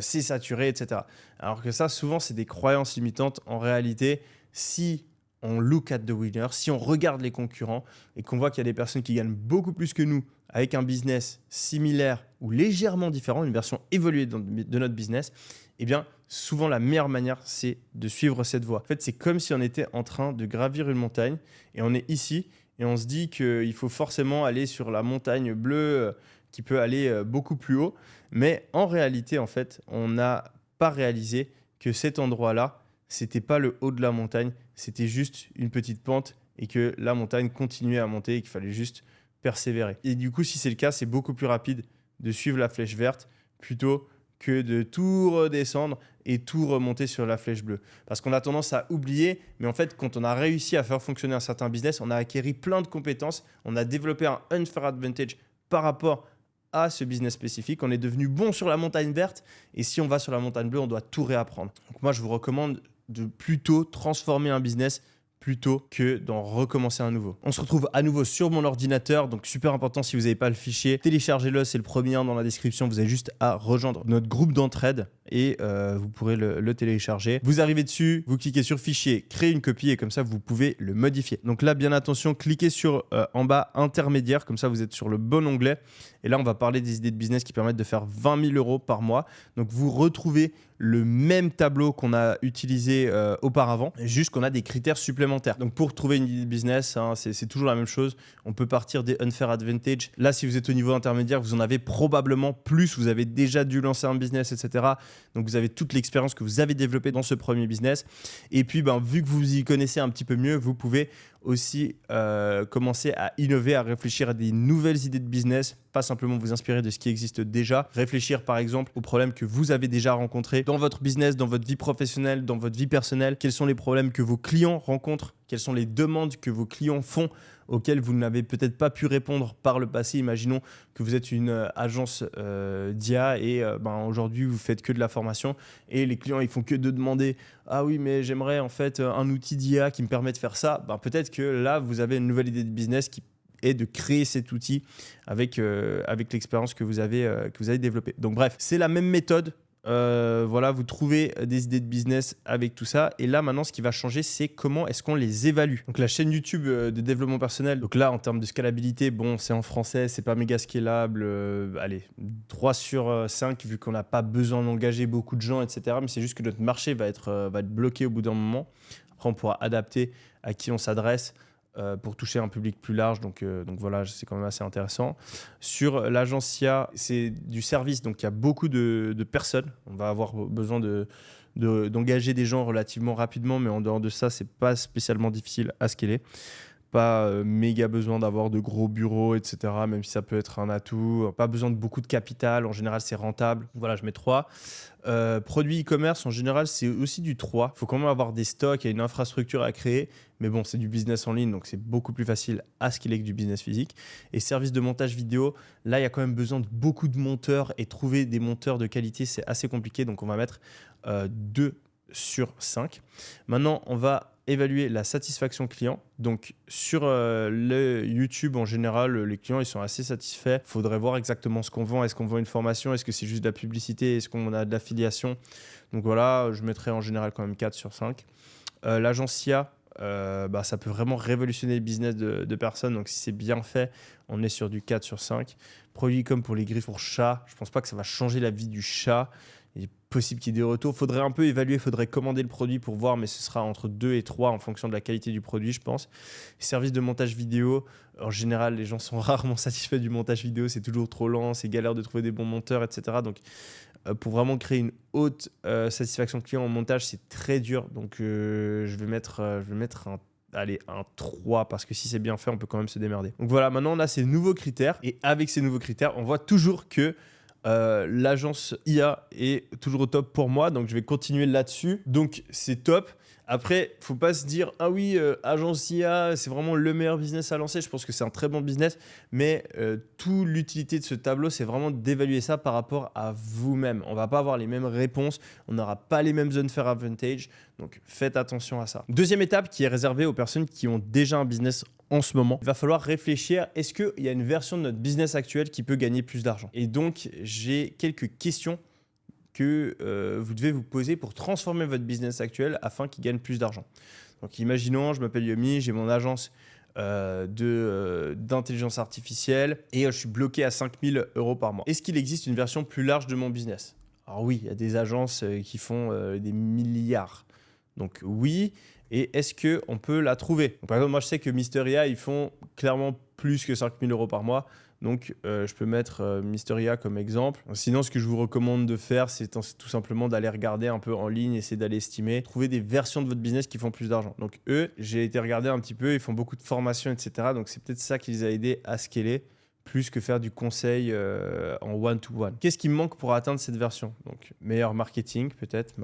c'est saturé, etc. Alors que ça, souvent, c'est des croyances limitantes. En réalité, si on look at the winner, si on regarde les concurrents et qu'on voit qu'il y a des personnes qui gagnent beaucoup plus que nous avec un business similaire ou légèrement différent, une version évoluée de notre business, eh bien, souvent la meilleure manière, c'est de suivre cette voie. En fait, c'est comme si on était en train de gravir une montagne et on est ici et on se dit qu'il faut forcément aller sur la montagne bleue qui peut aller beaucoup plus haut. Mais en réalité, en fait, on n'a pas réalisé que cet endroit-là, c'était pas le haut de la montagne, c'était juste une petite pente et que la montagne continuait à monter et qu'il fallait juste persévérer. Et du coup, si c'est le cas, c'est beaucoup plus rapide de suivre la flèche verte plutôt que de tout redescendre et tout remonter sur la flèche bleue. Parce qu'on a tendance à oublier, mais en fait, quand on a réussi à faire fonctionner un certain business, on a acquis plein de compétences, on a développé un unfair advantage par rapport à ce business spécifique, on est devenu bon sur la montagne verte et si on va sur la montagne bleue, on doit tout réapprendre. Donc moi, je vous recommande de plutôt transformer un business plutôt que d'en recommencer un nouveau. On se retrouve à nouveau sur mon ordinateur, donc super important si vous n'avez pas le fichier, téléchargez-le, c'est le premier lien dans la description, vous avez juste à rejoindre notre groupe d'entraide et vous pourrez le télécharger. Vous arrivez dessus, vous cliquez sur fichier, créer une copie et comme ça vous pouvez le modifier. Donc là, bien attention, cliquez sur en bas intermédiaire, comme ça vous êtes sur le bon onglet et là on va parler des idées de business qui permettent de faire 20 000 € par mois. Donc vous retrouvez le même tableau qu'on a utilisé auparavant, juste qu'on a des critères supplémentaires. Donc pour trouver une idée de business, hein, c'est toujours la même chose. On peut partir des unfair advantage. Là, si vous êtes au niveau intermédiaire, vous en avez probablement plus. Vous avez déjà dû lancer un business, etc. Donc vous avez toute l'expérience que vous avez développée dans ce premier business. Et puis, vu que vous y connaissez un petit peu mieux, vous pouvez aussi commencer à innover, à réfléchir à des nouvelles idées de business, pas simplement vous inspirer de ce qui existe déjà. Réfléchir par exemple aux problèmes que vous avez déjà rencontrés dans votre business, dans votre vie professionnelle, dans votre vie personnelle. Quels sont les problèmes que vos clients rencontrent? Quelles sont les demandes que vos clients font auxquelles vous n'avez peut-être pas pu répondre par le passé? Imaginons que vous êtes une agence d'IA et aujourd'hui vous faites que de la formation et les clients ils font que de demander ah oui mais j'aimerais en fait un outil d'IA qui me permet de faire ça. Peut-être que là vous avez une nouvelle idée de business qui est de créer cet outil avec l'expérience que vous avez développée. Donc bref, c'est la même méthode. Voilà, vous trouvez des idées de business avec tout ça. Et là, maintenant, ce qui va changer, c'est comment est-ce qu'on les évalue. Donc, la chaîne YouTube de développement personnel. Donc là, en termes de scalabilité, bon, c'est en français, c'est pas méga scalable. Allez, 3 sur 5, vu qu'on n'a pas besoin d'engager beaucoup de gens, etc. Mais c'est juste que notre marché va être bloqué au bout d'un moment. Après, on pourra adapter à qui on s'adresse pour toucher un public plus large. Donc voilà, c'est quand même assez intéressant. Sur l'agence IA, c'est du service, donc il y a beaucoup de personnes. On va avoir besoin d'engager des gens relativement rapidement, mais en dehors de ça, c'est pas spécialement difficile à scaler. Pas méga besoin d'avoir de gros bureaux, etc., même si ça peut être un atout. Pas besoin de beaucoup de capital, en général c'est rentable. Voilà, je mets 3. Produits e-commerce, en général c'est aussi du 3. Il faut quand même avoir des stocks, il y a une infrastructure à créer, mais bon, c'est du business en ligne, donc c'est beaucoup plus facile à scaler que du business physique. Et service de montage vidéo, là il y a quand même besoin de beaucoup de monteurs et trouver des monteurs de qualité, c'est assez compliqué, donc on va mettre 2 sur 5. Maintenant, on va évaluer la satisfaction client. Donc sur le YouTube en général, les clients ils sont assez satisfaits. Il faudrait voir exactement ce qu'on vend. Est-ce qu'on vend une formation? Est-ce que c'est juste de la publicité? Est-ce qu'on a de l'affiliation? Donc voilà, je mettrais en général quand même 4 sur 5. L'agence IA, ça peut vraiment révolutionner le business de personnes. Donc si c'est bien fait, on est sur du 4 sur 5. Produits comme pour les griffes pour chat, je ne pense pas que ça va changer la vie du chat. Il est possible qu'il y ait des retours. Il faudrait un peu évaluer, il faudrait commander le produit pour voir, mais ce sera entre 2 et 3 en fonction de la qualité du produit, je pense. Service de montage vidéo, en général, les gens sont rarement satisfaits du montage vidéo. C'est toujours trop lent, c'est galère de trouver des bons monteurs, etc. Donc, pour vraiment créer une haute satisfaction client en montage, c'est très dur. Donc, je vais mettre un 3 parce que si c'est bien fait, on peut quand même se démerder. Donc voilà, maintenant on a ces nouveaux critères et avec ces nouveaux critères, on voit toujours que l'agence IA est toujours au top pour moi, donc je vais continuer là-dessus. Donc c'est top. Après, faut pas se dire ah oui, agence IA, c'est vraiment le meilleur business à lancer. Je pense que c'est un très bon business, mais toute l'utilité de ce tableau, c'est vraiment d'évaluer ça par rapport à vous-même. On va pas avoir les mêmes réponses, on n'aura pas les mêmes zones faire advantage, donc faites attention à ça. Deuxième étape qui est réservée aux personnes qui ont déjà un business en ce moment, il va falloir réfléchir, est-ce qu'il y a une version de notre business actuel qui peut gagner plus d'argent? Et donc, j'ai quelques questions que vous devez vous poser pour transformer votre business actuel afin qu'il gagne plus d'argent. Donc, imaginons, je m'appelle Yomi, j'ai mon agence d'intelligence artificielle et je suis bloqué à 5 000 € par mois. Est-ce qu'il existe une version plus large de mon business? Alors oui, il y a des agences qui font des milliards. Donc oui, et est-ce qu'on peut la trouver? Donc, par exemple, moi je sais que Mysteria, ils font clairement plus que 5 000 € par mois. Donc, je peux mettre Mysteria comme exemple. Sinon, ce que je vous recommande de faire, c'est tout simplement d'aller regarder un peu en ligne, essayer d'aller estimer, trouver des versions de votre business qui font plus d'argent. Donc, eux, j'ai été regarder un petit peu, ils font beaucoup de formations, etc. Donc, c'est peut-être ça qui les a aidés à scaler, plus que faire du conseil en one-to-one. Qu'est-ce qui me manque pour atteindre cette version? Donc, meilleur marketing, peut-être,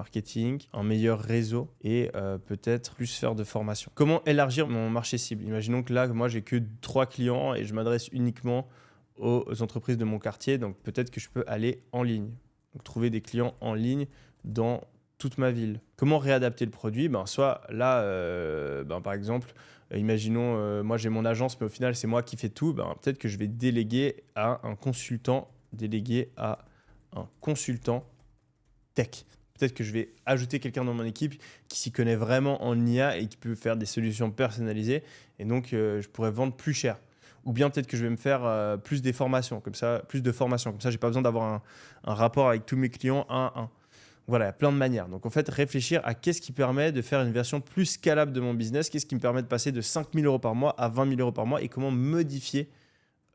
un meilleur réseau et peut-être plus faire de formation. Comment élargir mon marché cible? Imaginons que là, moi, j'ai que 3 clients et je m'adresse uniquement aux entreprises de mon quartier. Donc, peut-être que je peux aller en ligne. Donc, trouver des clients en ligne dans toute ma ville. Comment réadapter le produit? Soit là, par exemple, imaginons, moi j'ai mon agence, mais au final c'est moi qui fais tout. Peut-être que je vais déléguer à un consultant tech. Peut-être que je vais ajouter quelqu'un dans mon équipe qui s'y connaît vraiment en IA et qui peut faire des solutions personnalisées. Et donc, je pourrais vendre plus cher. Ou bien peut-être que je vais me faire plus de formations. Comme ça, je n'ai pas besoin d'avoir un rapport avec tous mes clients un à un. Voilà, il y a plein de manières. Donc, en fait, réfléchir à qu'est-ce qui permet de faire une version plus scalable de mon business, qu'est-ce qui me permet de passer de 5 000 € par mois à 20 000 € par mois et comment modifier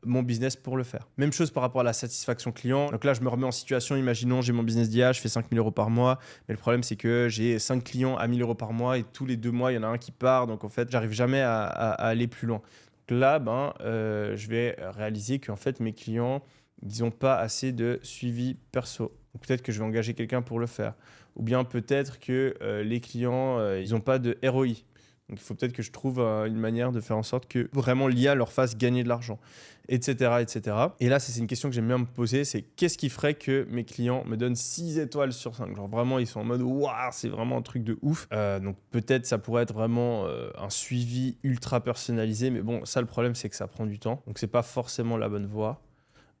mon business pour le faire. Même chose par rapport à la satisfaction client. Donc là, je me remets en situation, imaginons, j'ai mon business d'IA, je fais 5 000 € par mois, mais le problème, c'est que j'ai 5 clients à 1 000 € par mois et tous les 2 mois, il y en a un qui part. Donc, en fait, j'arrive jamais à aller plus loin. Donc là, je vais réaliser qu'en fait, mes clients, ils n'ont pas assez de suivi perso. Peut-être que je vais engager quelqu'un pour le faire. Ou bien peut-être que les clients, ils n'ont pas de ROI. Donc, il faut peut-être que je trouve une manière de faire en sorte que vraiment l'IA leur fasse gagner de l'argent, etc., etc. Et là, c'est une question que j'aime bien me poser, c'est qu'est-ce qui ferait que mes clients me donnent 6 étoiles sur 5? Genre vraiment, ils sont en mode « Waouh, c'est vraiment un truc de ouf ». Donc, peut-être ça pourrait être vraiment un suivi ultra personnalisé. Mais bon, ça, le problème, c'est que ça prend du temps. Donc, c'est pas forcément la bonne voie.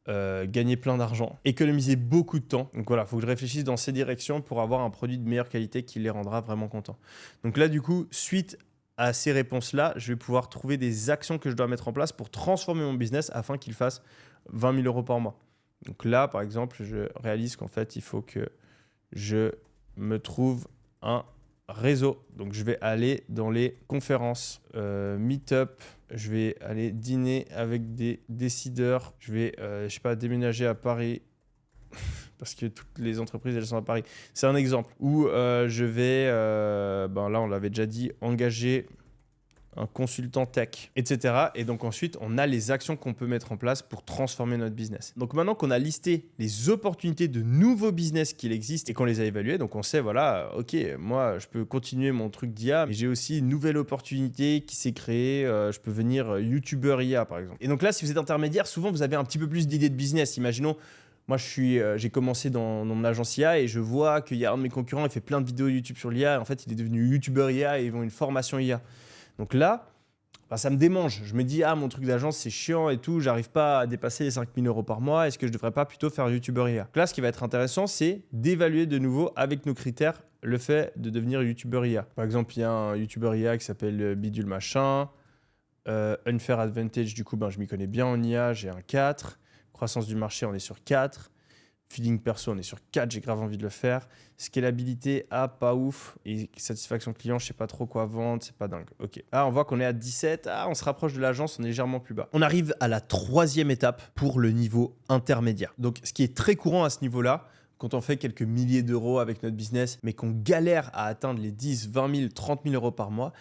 Gagner plein d'argent, économiser beaucoup de temps. Donc voilà, il faut que je réfléchisse dans ces directions pour avoir un produit de meilleure qualité qui les rendra vraiment contents. Donc là, du coup, suite à ces réponses-là, je vais pouvoir trouver des actions que je dois mettre en place pour transformer mon business afin qu'il fasse 20 000 € par mois. Donc là, par exemple, je réalise qu'en fait, il faut que je me trouve un réseau. Donc, je vais aller dans les conférences, meet-up, je vais aller dîner avec des décideurs, je vais, déménager à Paris parce que toutes les entreprises, elles sont à Paris. C'est un exemple. Ou je vais, là, on l'avait déjà dit, engager un consultant tech, etc. Et donc ensuite, on a les actions qu'on peut mettre en place pour transformer notre business. Donc maintenant qu'on a listé les opportunités de nouveaux business qui existent et qu'on les a évalués, donc on sait, voilà, ok, moi, je peux continuer mon truc d'IA, mais j'ai aussi une nouvelle opportunité qui s'est créée. Je peux venir YouTuber IA, par exemple. Et donc là, si vous êtes intermédiaire, souvent, vous avez un petit peu plus d'idées de business. Imaginons, moi, j'ai commencé dans mon agence IA et je vois qu'il y a un de mes concurrents, il fait plein de vidéos YouTube sur l'IA. En fait, il est devenu YouTuber IA et ils ont une formation IA. Donc là, Enfin, ça me démange. Je me dis, ah, mon truc d'agence, c'est chiant et tout, j'arrive pas à dépasser les 5 000 euros par mois, est-ce que je devrais pas plutôt faire YouTuber IA? Donc là, ce qui va être intéressant, c'est d'évaluer de nouveau avec nos critères le fait de devenir YouTuber IA. Par exemple, il y a un YouTuber IA qui s'appelle Bidule Machin. Unfair Advantage, du coup, je m'y connais bien en IA, j'ai un 4. Croissance du marché, on est sur 4. Feeling perso, on est sur 4, j'ai grave envie de le faire. Scalabilité, pas ouf. Et satisfaction client, je sais pas trop quoi vendre, c'est pas dingue. Ok. On voit qu'on est à 17. On se rapproche de l'agence, on est légèrement plus bas. On arrive à la 3e étape pour le niveau intermédiaire. Donc, ce qui est très courant à ce niveau-là, quand on fait quelques milliers d'euros avec notre business, mais qu'on galère à atteindre les 10, 20 000, 30 000 euros par mois,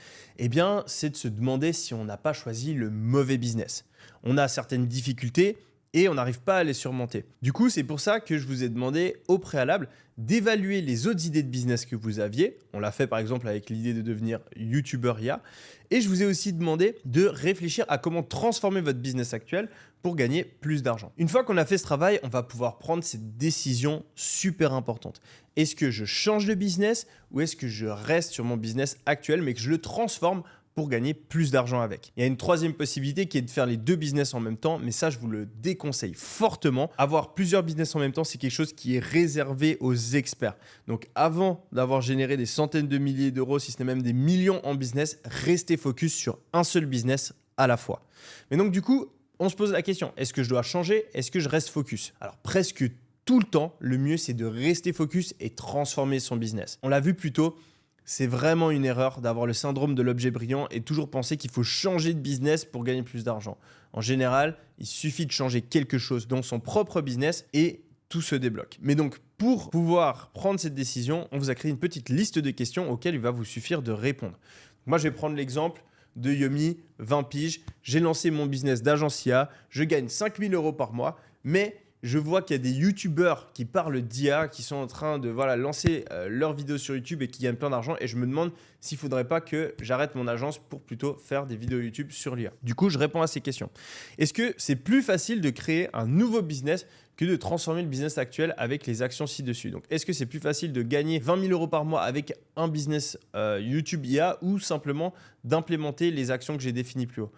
c'est de se demander si on n'a pas choisi le mauvais business. On a certaines difficultés et on n'arrive pas à les surmonter. Du coup, c'est pour ça que je vous ai demandé au préalable d'évaluer les autres idées de business que vous aviez. On l'a fait par exemple avec l'idée de devenir YouTuber IA. Et je vous ai aussi demandé de réfléchir à comment transformer votre business actuel pour gagner plus d'argent. Une fois qu'on a fait ce travail, on va pouvoir prendre cette décision super importante. Est-ce que je change de business ou est-ce que je reste sur mon business actuel mais que je le transforme pour gagner plus d'argent avec? Il y a une 3e possibilité qui est de faire les 2 business en même temps, mais ça, je vous le déconseille fortement. Avoir plusieurs business en même temps, c'est quelque chose qui est réservé aux experts. Donc, avant d'avoir généré des centaines de milliers d'euros, si ce n'est même des millions en business, restez focus sur un seul business à la fois. Mais donc, du coup, on se pose la question, est-ce que je dois changer? Est-ce que je reste focus? Alors, presque tout le temps, le mieux, c'est de rester focus et transformer son business. On l'a vu plus tôt. C'est vraiment une erreur d'avoir le syndrome de l'objet brillant et toujours penser qu'il faut changer de business pour gagner plus d'argent. En général, il suffit de changer quelque chose dans son propre business et tout se débloque. Mais donc, pour pouvoir prendre cette décision, on vous a créé une petite liste de questions auxquelles il va vous suffire de répondre. Moi, je vais prendre l'exemple de Yomi, 20 piges. J'ai lancé mon business d'agence IA. Je gagne 5 000 euros par mois, mais je vois qu'il y a des youtubeurs qui parlent d'IA, qui sont en train de lancer leurs vidéos sur YouTube et qui gagnent plein d'argent. Et je me demande s'il ne faudrait pas que j'arrête mon agence pour plutôt faire des vidéos YouTube sur l'IA. Du coup, je réponds à ces questions. Est-ce que c'est plus facile de créer un nouveau business que de transformer le business actuel avec les actions ci-dessus? Donc, est-ce que c'est plus facile de gagner 20 000 euros par mois avec un business YouTube IA ou simplement d'implémenter les actions que j'ai définies plus haut?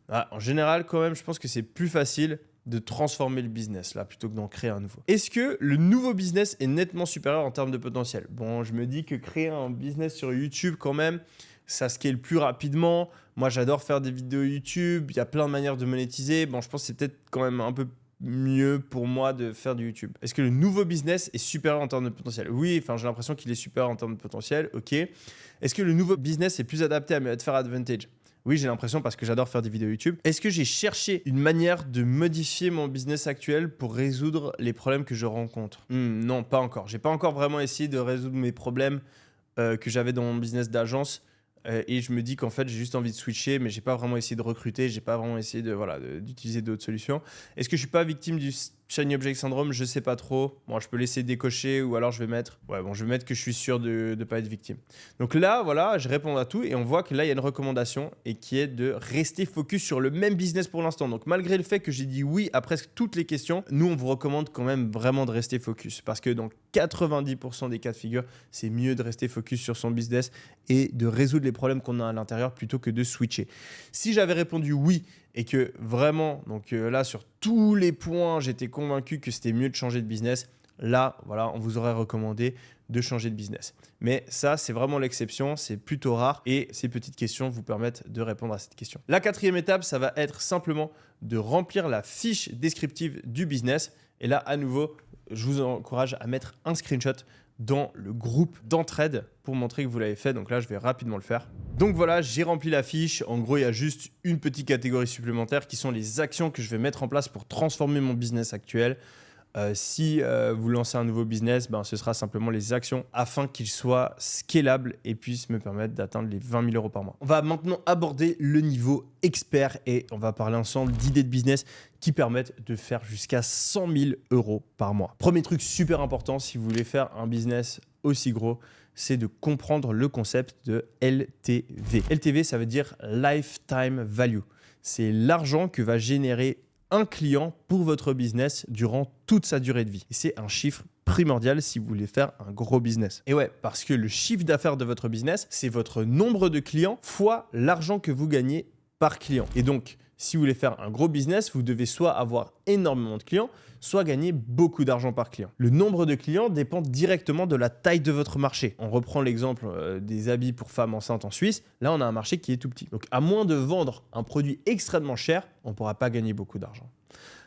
En général, quand même, je pense que c'est plus facile de transformer le business là plutôt que d'en créer un nouveau. Est-ce que le nouveau business est nettement supérieur en termes de potentiel? Bon, je me dis que créer un business sur YouTube quand même, ça scale plus rapidement. Moi, j'adore faire des vidéos YouTube. Il y a plein de manières de monétiser. Bon, je pense que c'est peut-être quand même un peu mieux pour moi de faire du YouTube. Est-ce que le nouveau business est supérieur en termes de potentiel? Oui, j'ai l'impression qu'il est supérieur en termes de potentiel. Ok. Est-ce que le nouveau business est plus adapté à Unfair Advantage? Oui, j'ai l'impression parce que j'adore faire des vidéos YouTube. Est-ce que j'ai cherché une manière de modifier mon business actuel pour résoudre les problèmes que je rencontre? Non, pas encore. J'ai pas encore vraiment essayé de résoudre mes problèmes que j'avais dans mon business d'agence. Et je me dis qu'en fait, j'ai juste envie de switcher, mais j'ai pas vraiment essayé de recruter, j'ai pas vraiment essayé d'utiliser d'autres solutions. Est-ce que je suis pas victime du Shiny Object Syndrome? Je sais pas trop. Bon, je peux laisser décocher ou alors je vais mettre que je suis sûr de ne pas être victime. Donc là, je réponds à tout et on voit que là, il y a une recommandation et qui est de rester focus sur le même business pour l'instant. Donc malgré le fait que j'ai dit oui à presque toutes les questions, nous, on vous recommande quand même vraiment de rester focus parce que dans 90% des cas de figure, c'est mieux de rester focus sur son business et de résoudre les problèmes qu'on a à l'intérieur plutôt que de switcher. Si j'avais répondu oui et que vraiment, là, sur tous les points, j'étais convaincu que c'était mieux de changer de business, là, on vous aurait recommandé de changer de business. Mais ça, c'est vraiment l'exception, c'est plutôt rare et ces petites questions vous permettent de répondre à cette question. La 4e étape, ça va être simplement de remplir la fiche descriptive du business. Et là, à nouveau, je vous encourage à mettre un screenshot dans le groupe d'entraide pour montrer que vous l'avez fait. Donc là, je vais rapidement le faire. Donc voilà, j'ai rempli la fiche. En gros, il y a juste une petite catégorie supplémentaire qui sont les actions que je vais mettre en place pour transformer mon business actuel. Si vous lancez un nouveau business, ce sera simplement les actions afin qu'il soit scalable et puisse me permettre d'atteindre les 20 000 euros par mois. On va maintenant aborder le niveau expert et on va parler ensemble d'idées de business qui permettent de faire jusqu'à 100 000 euros par mois. Premier truc super important si vous voulez faire un business aussi gros, c'est de comprendre le concept de LTV. LTV, ça veut dire Lifetime Value. C'est l'argent que va générer un client pour votre business durant toute sa durée de vie. Et c'est un chiffre primordial si vous voulez faire un gros business. Et ouais, parce que le chiffre d'affaires de votre business, c'est votre nombre de clients fois l'argent que vous gagnez par client. Et donc, si vous voulez faire un gros business, vous devez soit avoir énormément de clients, soit gagner beaucoup d'argent par client. Le nombre de clients dépend directement de la taille de votre marché. On reprend l'exemple des habits pour femmes enceintes en Suisse. Là, on a un marché qui est tout petit. Donc, à moins de vendre un produit extrêmement cher, on ne pourra pas gagner beaucoup d'argent.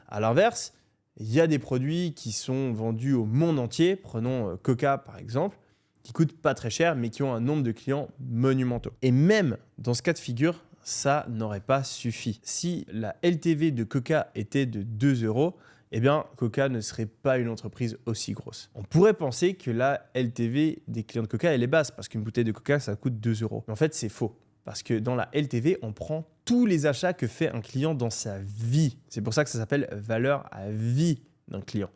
À l'inverse, il y a des produits qui sont vendus au monde entier. Prenons Coca, par exemple, qui coûtent pas très cher, mais qui ont un nombre de clients monumentaux. Et même dans ce cas de figure, ça n'aurait pas suffi. Si la LTV de Coca était de 2 €, eh bien, Coca ne serait pas une entreprise aussi grosse. On pourrait penser que la LTV des clients de Coca, elle est basse, parce qu'une bouteille de Coca, ça coûte 2 €. Mais en fait, c'est faux. Parce que dans la LTV, on prend tous les achats que fait un client dans sa vie. C'est pour ça que ça s'appelle valeur à vie d'un client.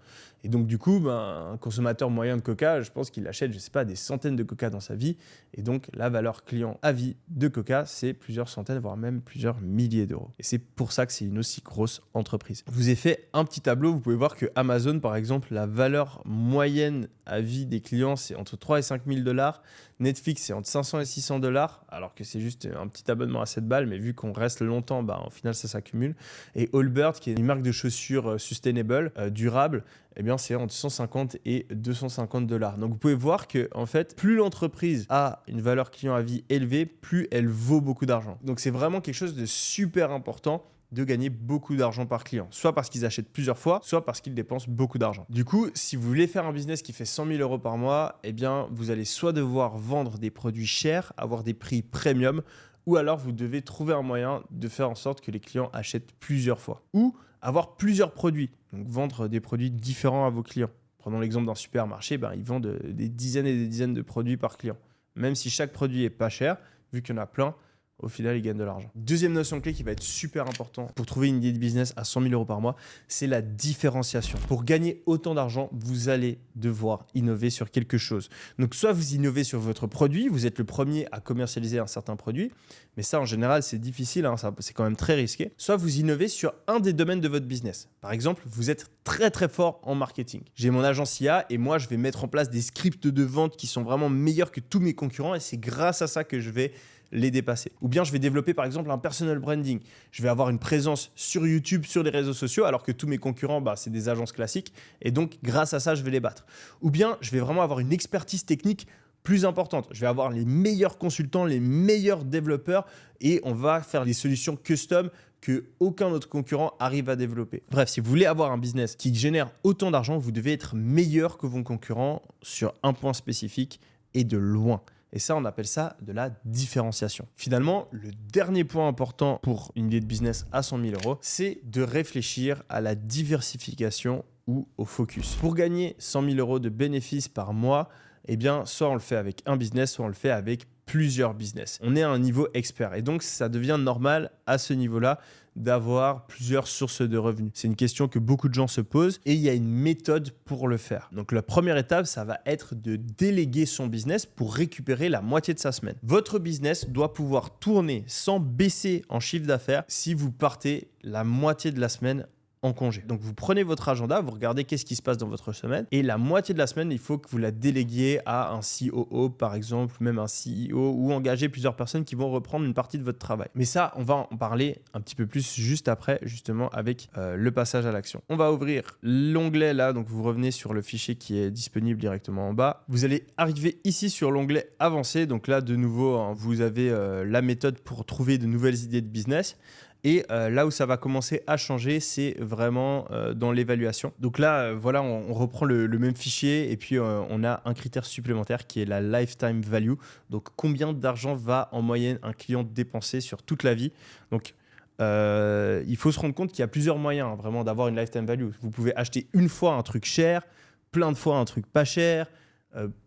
Et donc, du coup, un consommateur moyen de Coca, je pense qu'il achète, je ne sais pas, des centaines de Coca dans sa vie. Et donc, la valeur client à vie de Coca, c'est plusieurs centaines, voire même plusieurs milliers d'euros. Et c'est pour ça que c'est une aussi grosse entreprise. Je vous ai fait un petit tableau. Vous pouvez voir que Amazon, par exemple, la valeur moyenne à vie des clients, c'est entre 3 et 5 000 $. Netflix, c'est entre 500 et 600 $, alors que c'est juste un petit abonnement à 7 balles. Mais vu qu'on reste longtemps, au final, ça s'accumule. Et Allbirds, qui est une marque de chaussures sustainable, durable, eh bien, c'est entre 150 et 250 $. Donc, vous pouvez voir que, en fait, plus l'entreprise a une valeur client à vie élevée, plus elle vaut beaucoup d'argent. Donc, c'est vraiment quelque chose de super important de gagner beaucoup d'argent par client, soit parce qu'ils achètent plusieurs fois, soit parce qu'ils dépensent beaucoup d'argent. Du coup, si vous voulez faire un business qui fait 100 000 € par mois, eh bien, vous allez soit devoir vendre des produits chers, avoir des prix premium, ou alors vous devez trouver un moyen de faire en sorte que les clients achètent plusieurs fois. Ou avoir plusieurs produits, donc vendre des produits différents à vos clients. Prenons l'exemple d'un supermarché, ils vendent des dizaines et des dizaines de produits par client. Même si chaque produit est pas cher, vu qu'il y en a plein, au final, ils gagnent de l'argent. Deuxième notion clé qui va être super important pour trouver une idée de business à 100 000 € par mois, c'est la différenciation. Pour gagner autant d'argent, vous allez devoir innover sur quelque chose. Donc, soit vous innovez sur votre produit, vous êtes le premier à commercialiser un certain produit, mais ça, en général, c'est difficile, c'est quand même très risqué. Soit vous innovez sur un des domaines de votre business. Par exemple, vous êtes très très fort en marketing. J'ai mon agence IA et moi, je vais mettre en place des scripts de vente qui sont vraiment meilleurs que tous mes concurrents et c'est grâce à ça que je vais les dépasser. Ou bien je vais développer par exemple un personal branding. Je vais avoir une présence sur YouTube, sur les réseaux sociaux, alors que tous mes concurrents, c'est des agences classiques. Et donc, grâce à ça, je vais les battre. Ou bien je vais vraiment avoir une expertise technique plus importante. Je vais avoir les meilleurs consultants, les meilleurs développeurs et on va faire des solutions custom que aucun autre concurrent arrive à développer. Bref, si vous voulez avoir un business qui génère autant d'argent, vous devez être meilleur que vos concurrents sur un point spécifique et de loin. Et ça, on appelle ça de la différenciation. Finalement, le dernier point important pour une idée de business à 100 000 €, c'est de réfléchir à la diversification ou au focus. Pour gagner 100 000 € de bénéfices par mois, eh bien, soit on le fait avec un business, soit on le fait avec plusieurs business. On est à un niveau expert et donc ça devient normal à ce niveau-là d'avoir plusieurs sources de revenus. C'est une question que beaucoup de gens se posent et il y a une méthode pour le faire. Donc la première étape, ça va être de déléguer son business pour récupérer la moitié de sa semaine. Votre business doit pouvoir tourner sans baisser en chiffre d'affaires si vous partez la moitié de la semaine en congé. Donc vous prenez votre agenda, vous regardez qu'est-ce qui se passe dans votre semaine et la moitié de la semaine, il faut que vous la déléguiez à un COO par exemple, même un CEO ou engager plusieurs personnes qui vont reprendre une partie de votre travail. Mais ça, on va en parler un petit peu plus juste après, justement avec le passage à l'action. On va ouvrir l'onglet là, donc vous revenez sur le fichier qui est disponible directement en bas. Vous allez arriver ici sur l'onglet avancé. Donc là, de nouveau, vous avez la méthode pour trouver de nouvelles idées de business. Et là où ça va commencer à changer, c'est vraiment dans l'évaluation. Donc là, voilà, on reprend le même fichier et puis on a un critère supplémentaire qui est la lifetime value. Donc, combien d'argent va en moyenne un client dépenser sur toute la vie. Donc, il faut se rendre compte qu'il y a plusieurs moyens vraiment d'avoir une lifetime value. Vous pouvez acheter une fois un truc cher, plein de fois un truc pas cher,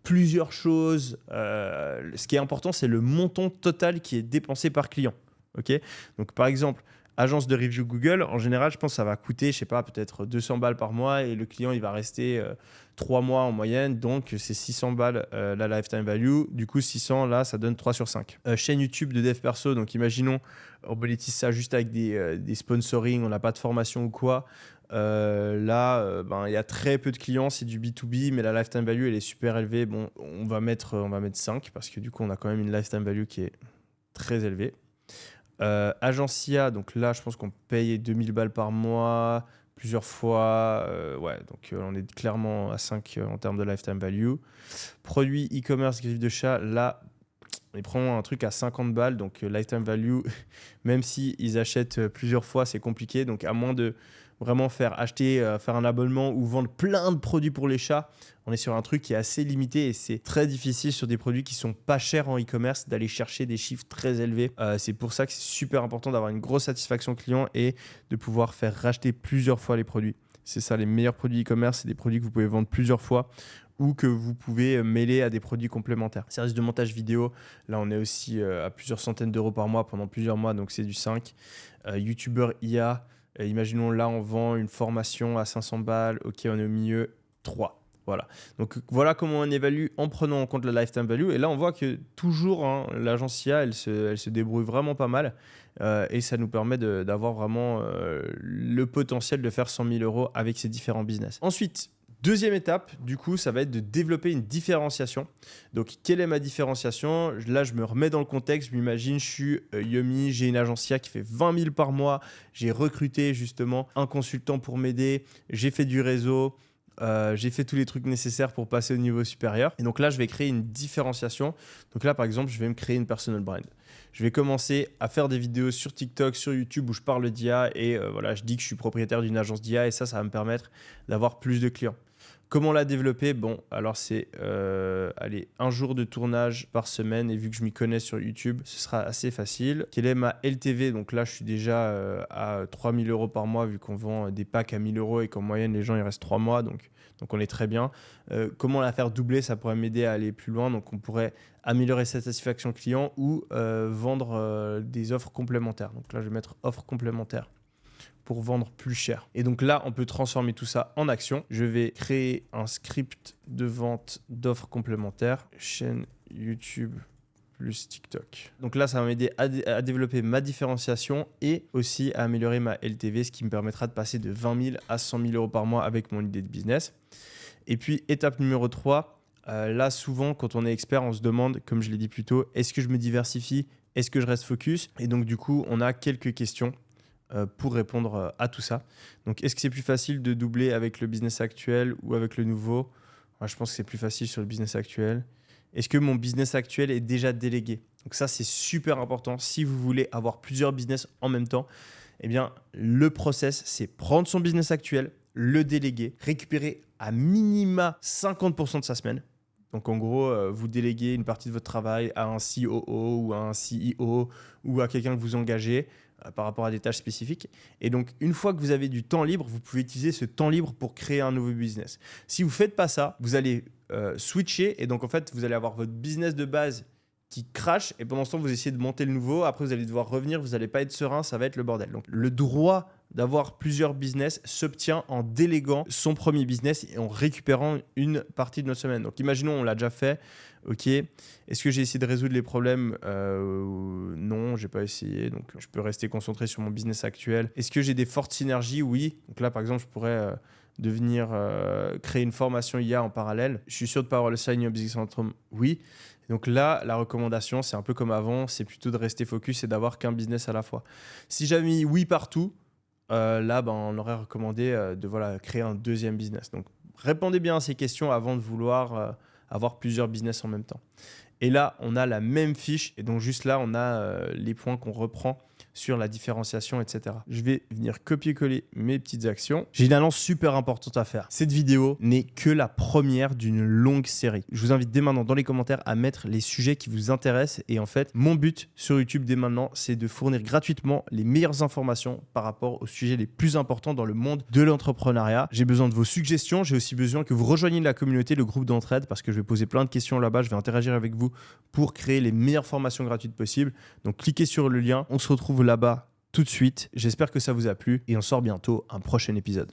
plusieurs choses. Ce qui est important, c'est le montant total qui est dépensé par client. Okay, donc par exemple, agence de review Google, en général, je pense que ça va coûter, je sais pas, peut-être 200 balles par mois et le client, il va rester 3 mois en moyenne. Donc, c'est 600 balles la lifetime value. Du coup, 600, là, ça donne 3 sur 5. Chaîne YouTube de dev perso. Donc, imaginons, on monétise ça juste avec des sponsoring, on n'a pas de formation ou quoi. Là, il y a très peu de clients, c'est du B2B, mais la lifetime value, elle est super élevée. Bon, on va mettre 5 parce que du coup, on a quand même une lifetime value qui est très élevée. Agencia, donc là, je pense qu'on paye 2000 balles par mois, plusieurs fois. Ouais, donc on est clairement à 5 en termes de lifetime value. Produit e-commerce, griffe de chat, là, ils prennent un truc à 50 balles, donc lifetime value, même si ils achètent plusieurs fois, c'est compliqué. Donc à moins de vraiment faire un abonnement ou vendre plein de produits pour les chats, on est sur un truc qui est assez limité et c'est très difficile sur des produits qui sont pas chers en e-commerce d'aller chercher des chiffres très élevés. C'est pour ça que c'est super important d'avoir une grosse satisfaction client et de pouvoir faire racheter plusieurs fois les produits. C'est ça, les meilleurs produits e-commerce, c'est des produits que vous pouvez vendre plusieurs fois ou que vous pouvez mêler à des produits complémentaires. Service de montage vidéo, là on est aussi à plusieurs centaines d'euros par mois pendant plusieurs mois, donc c'est du 5. YouTuber IA, imaginons là on vend une formation à 500 balles, ok on est au milieu, 3. Voilà. Donc voilà comment on évalue en prenant en compte la lifetime value. Et là on voit que toujours l'agence IA, elle se débrouille vraiment pas mal et ça nous permet d'avoir vraiment le potentiel de faire 100 000 euros avec ces différents business. Ensuite, deuxième étape, du coup, ça va être de développer une différenciation. Donc, quelle est ma différenciation ? Là, je me remets dans le contexte. Je m'imagine, je suis Yomi, j'ai une agencia qui fait 20 000 par mois. J'ai recruté justement un consultant pour m'aider. J'ai fait du réseau. J'ai fait tous les trucs nécessaires pour passer au niveau supérieur. Et donc là, je vais créer une différenciation. Donc là, par exemple, je vais me créer une personal brand. Je vais commencer à faire des vidéos sur TikTok, sur YouTube où je parle d'IA et voilà, je dis que je suis propriétaire d'une agence d'IA et ça va me permettre d'avoir plus de clients. Comment la développer ? Bon, alors c'est un jour de tournage par semaine et vu que je m'y connais sur YouTube, ce sera assez facile. Quelle est ma LTV ? Donc là, je suis déjà à 3 000 euros par mois vu qu'on vend des packs à 1 000 euros et qu'en moyenne, les gens, ils restent 3 mois. Donc on est très bien. Comment la faire doubler ? Ça pourrait m'aider à aller plus loin. Donc on pourrait améliorer sa satisfaction client ou vendre des offres complémentaires. Donc là, je vais mettre offres complémentaires pour vendre plus cher. Et donc là, on peut transformer tout ça en action. Je vais créer un script de vente d'offres complémentaires, chaîne YouTube plus TikTok. Donc là, ça va m'aider à développer ma différenciation et aussi à améliorer ma LTV, ce qui me permettra de passer de 20 000 à 100 000 euros par mois avec mon idée de business. Et puis, étape numéro 3, là, souvent, quand on est expert, on se demande, comme je l'ai dit plus tôt, est-ce que je me diversifie ? Est-ce que je reste focus ? Et donc, du coup, on a quelques questions pour répondre à tout ça. Donc, est-ce que c'est plus facile de doubler avec le business actuel ou avec le nouveau ? Moi, je pense que c'est plus facile sur le business actuel. Est-ce que mon business actuel est déjà délégué ? Donc ça, c'est super important. Si vous voulez avoir plusieurs business en même temps, eh bien, le process, c'est prendre son business actuel, le déléguer, récupérer à minima 50% de sa semaine. Donc, en gros, vous déléguez une partie de votre travail à un COO ou à un CEO ou à quelqu'un que vous engagez par rapport à des tâches spécifiques. Et donc, une fois que vous avez du temps libre, vous pouvez utiliser ce temps libre pour créer un nouveau business. Si vous ne faites pas ça, vous allez switcher et donc, en fait, vous allez avoir votre business de base qui crache et pendant ce temps, vous essayez de monter le nouveau. Après, vous allez devoir revenir, vous n'allez pas être serein, ça va être le bordel. Donc, le droit d'avoir plusieurs business s'obtient en déléguant son premier business et en récupérant une partie de notre semaine. Donc, imaginons, on l'a déjà fait. Ok, est-ce que j'ai essayé de résoudre les problèmes ? Non, j'ai pas essayé. Donc, je peux rester concentré sur mon business actuel. Est-ce que j'ai des fortes synergies ? Oui. Donc là, par exemple, je pourrais devenir créer une formation IA en parallèle. Je suis sûr de ne pas avoir le Sign Up Business Centrum ? Oui. Donc là, la recommandation, c'est un peu comme avant, c'est plutôt de rester focus et d'avoir qu'un business à la fois. Si j'avais mis oui partout, là, on aurait recommandé de créer un deuxième business. Donc, répondez bien à ces questions avant de vouloir avoir plusieurs business en même temps. Et là, on a la même fiche. Et donc, juste là, on a les points qu'on reprend sur la différenciation, etc. Je vais venir copier-coller mes petites actions. J'ai une annonce super importante à faire. Cette vidéo n'est que la première d'une longue série. Je vous invite dès maintenant dans les commentaires à mettre les sujets qui vous intéressent. Et en fait, mon but sur YouTube dès maintenant, c'est de fournir gratuitement les meilleures informations par rapport aux sujets les plus importants dans le monde de l'entrepreneuriat. J'ai besoin de vos suggestions. J'ai aussi besoin que vous rejoigniez la communauté, le groupe d'entraide, parce que je vais poser plein de questions là-bas. Je vais interagir avec vous pour créer les meilleures formations gratuites possibles. Donc, cliquez sur le lien. On se retrouve là-bas tout de suite. J'espère que ça vous a plu et on sort bientôt un prochain épisode.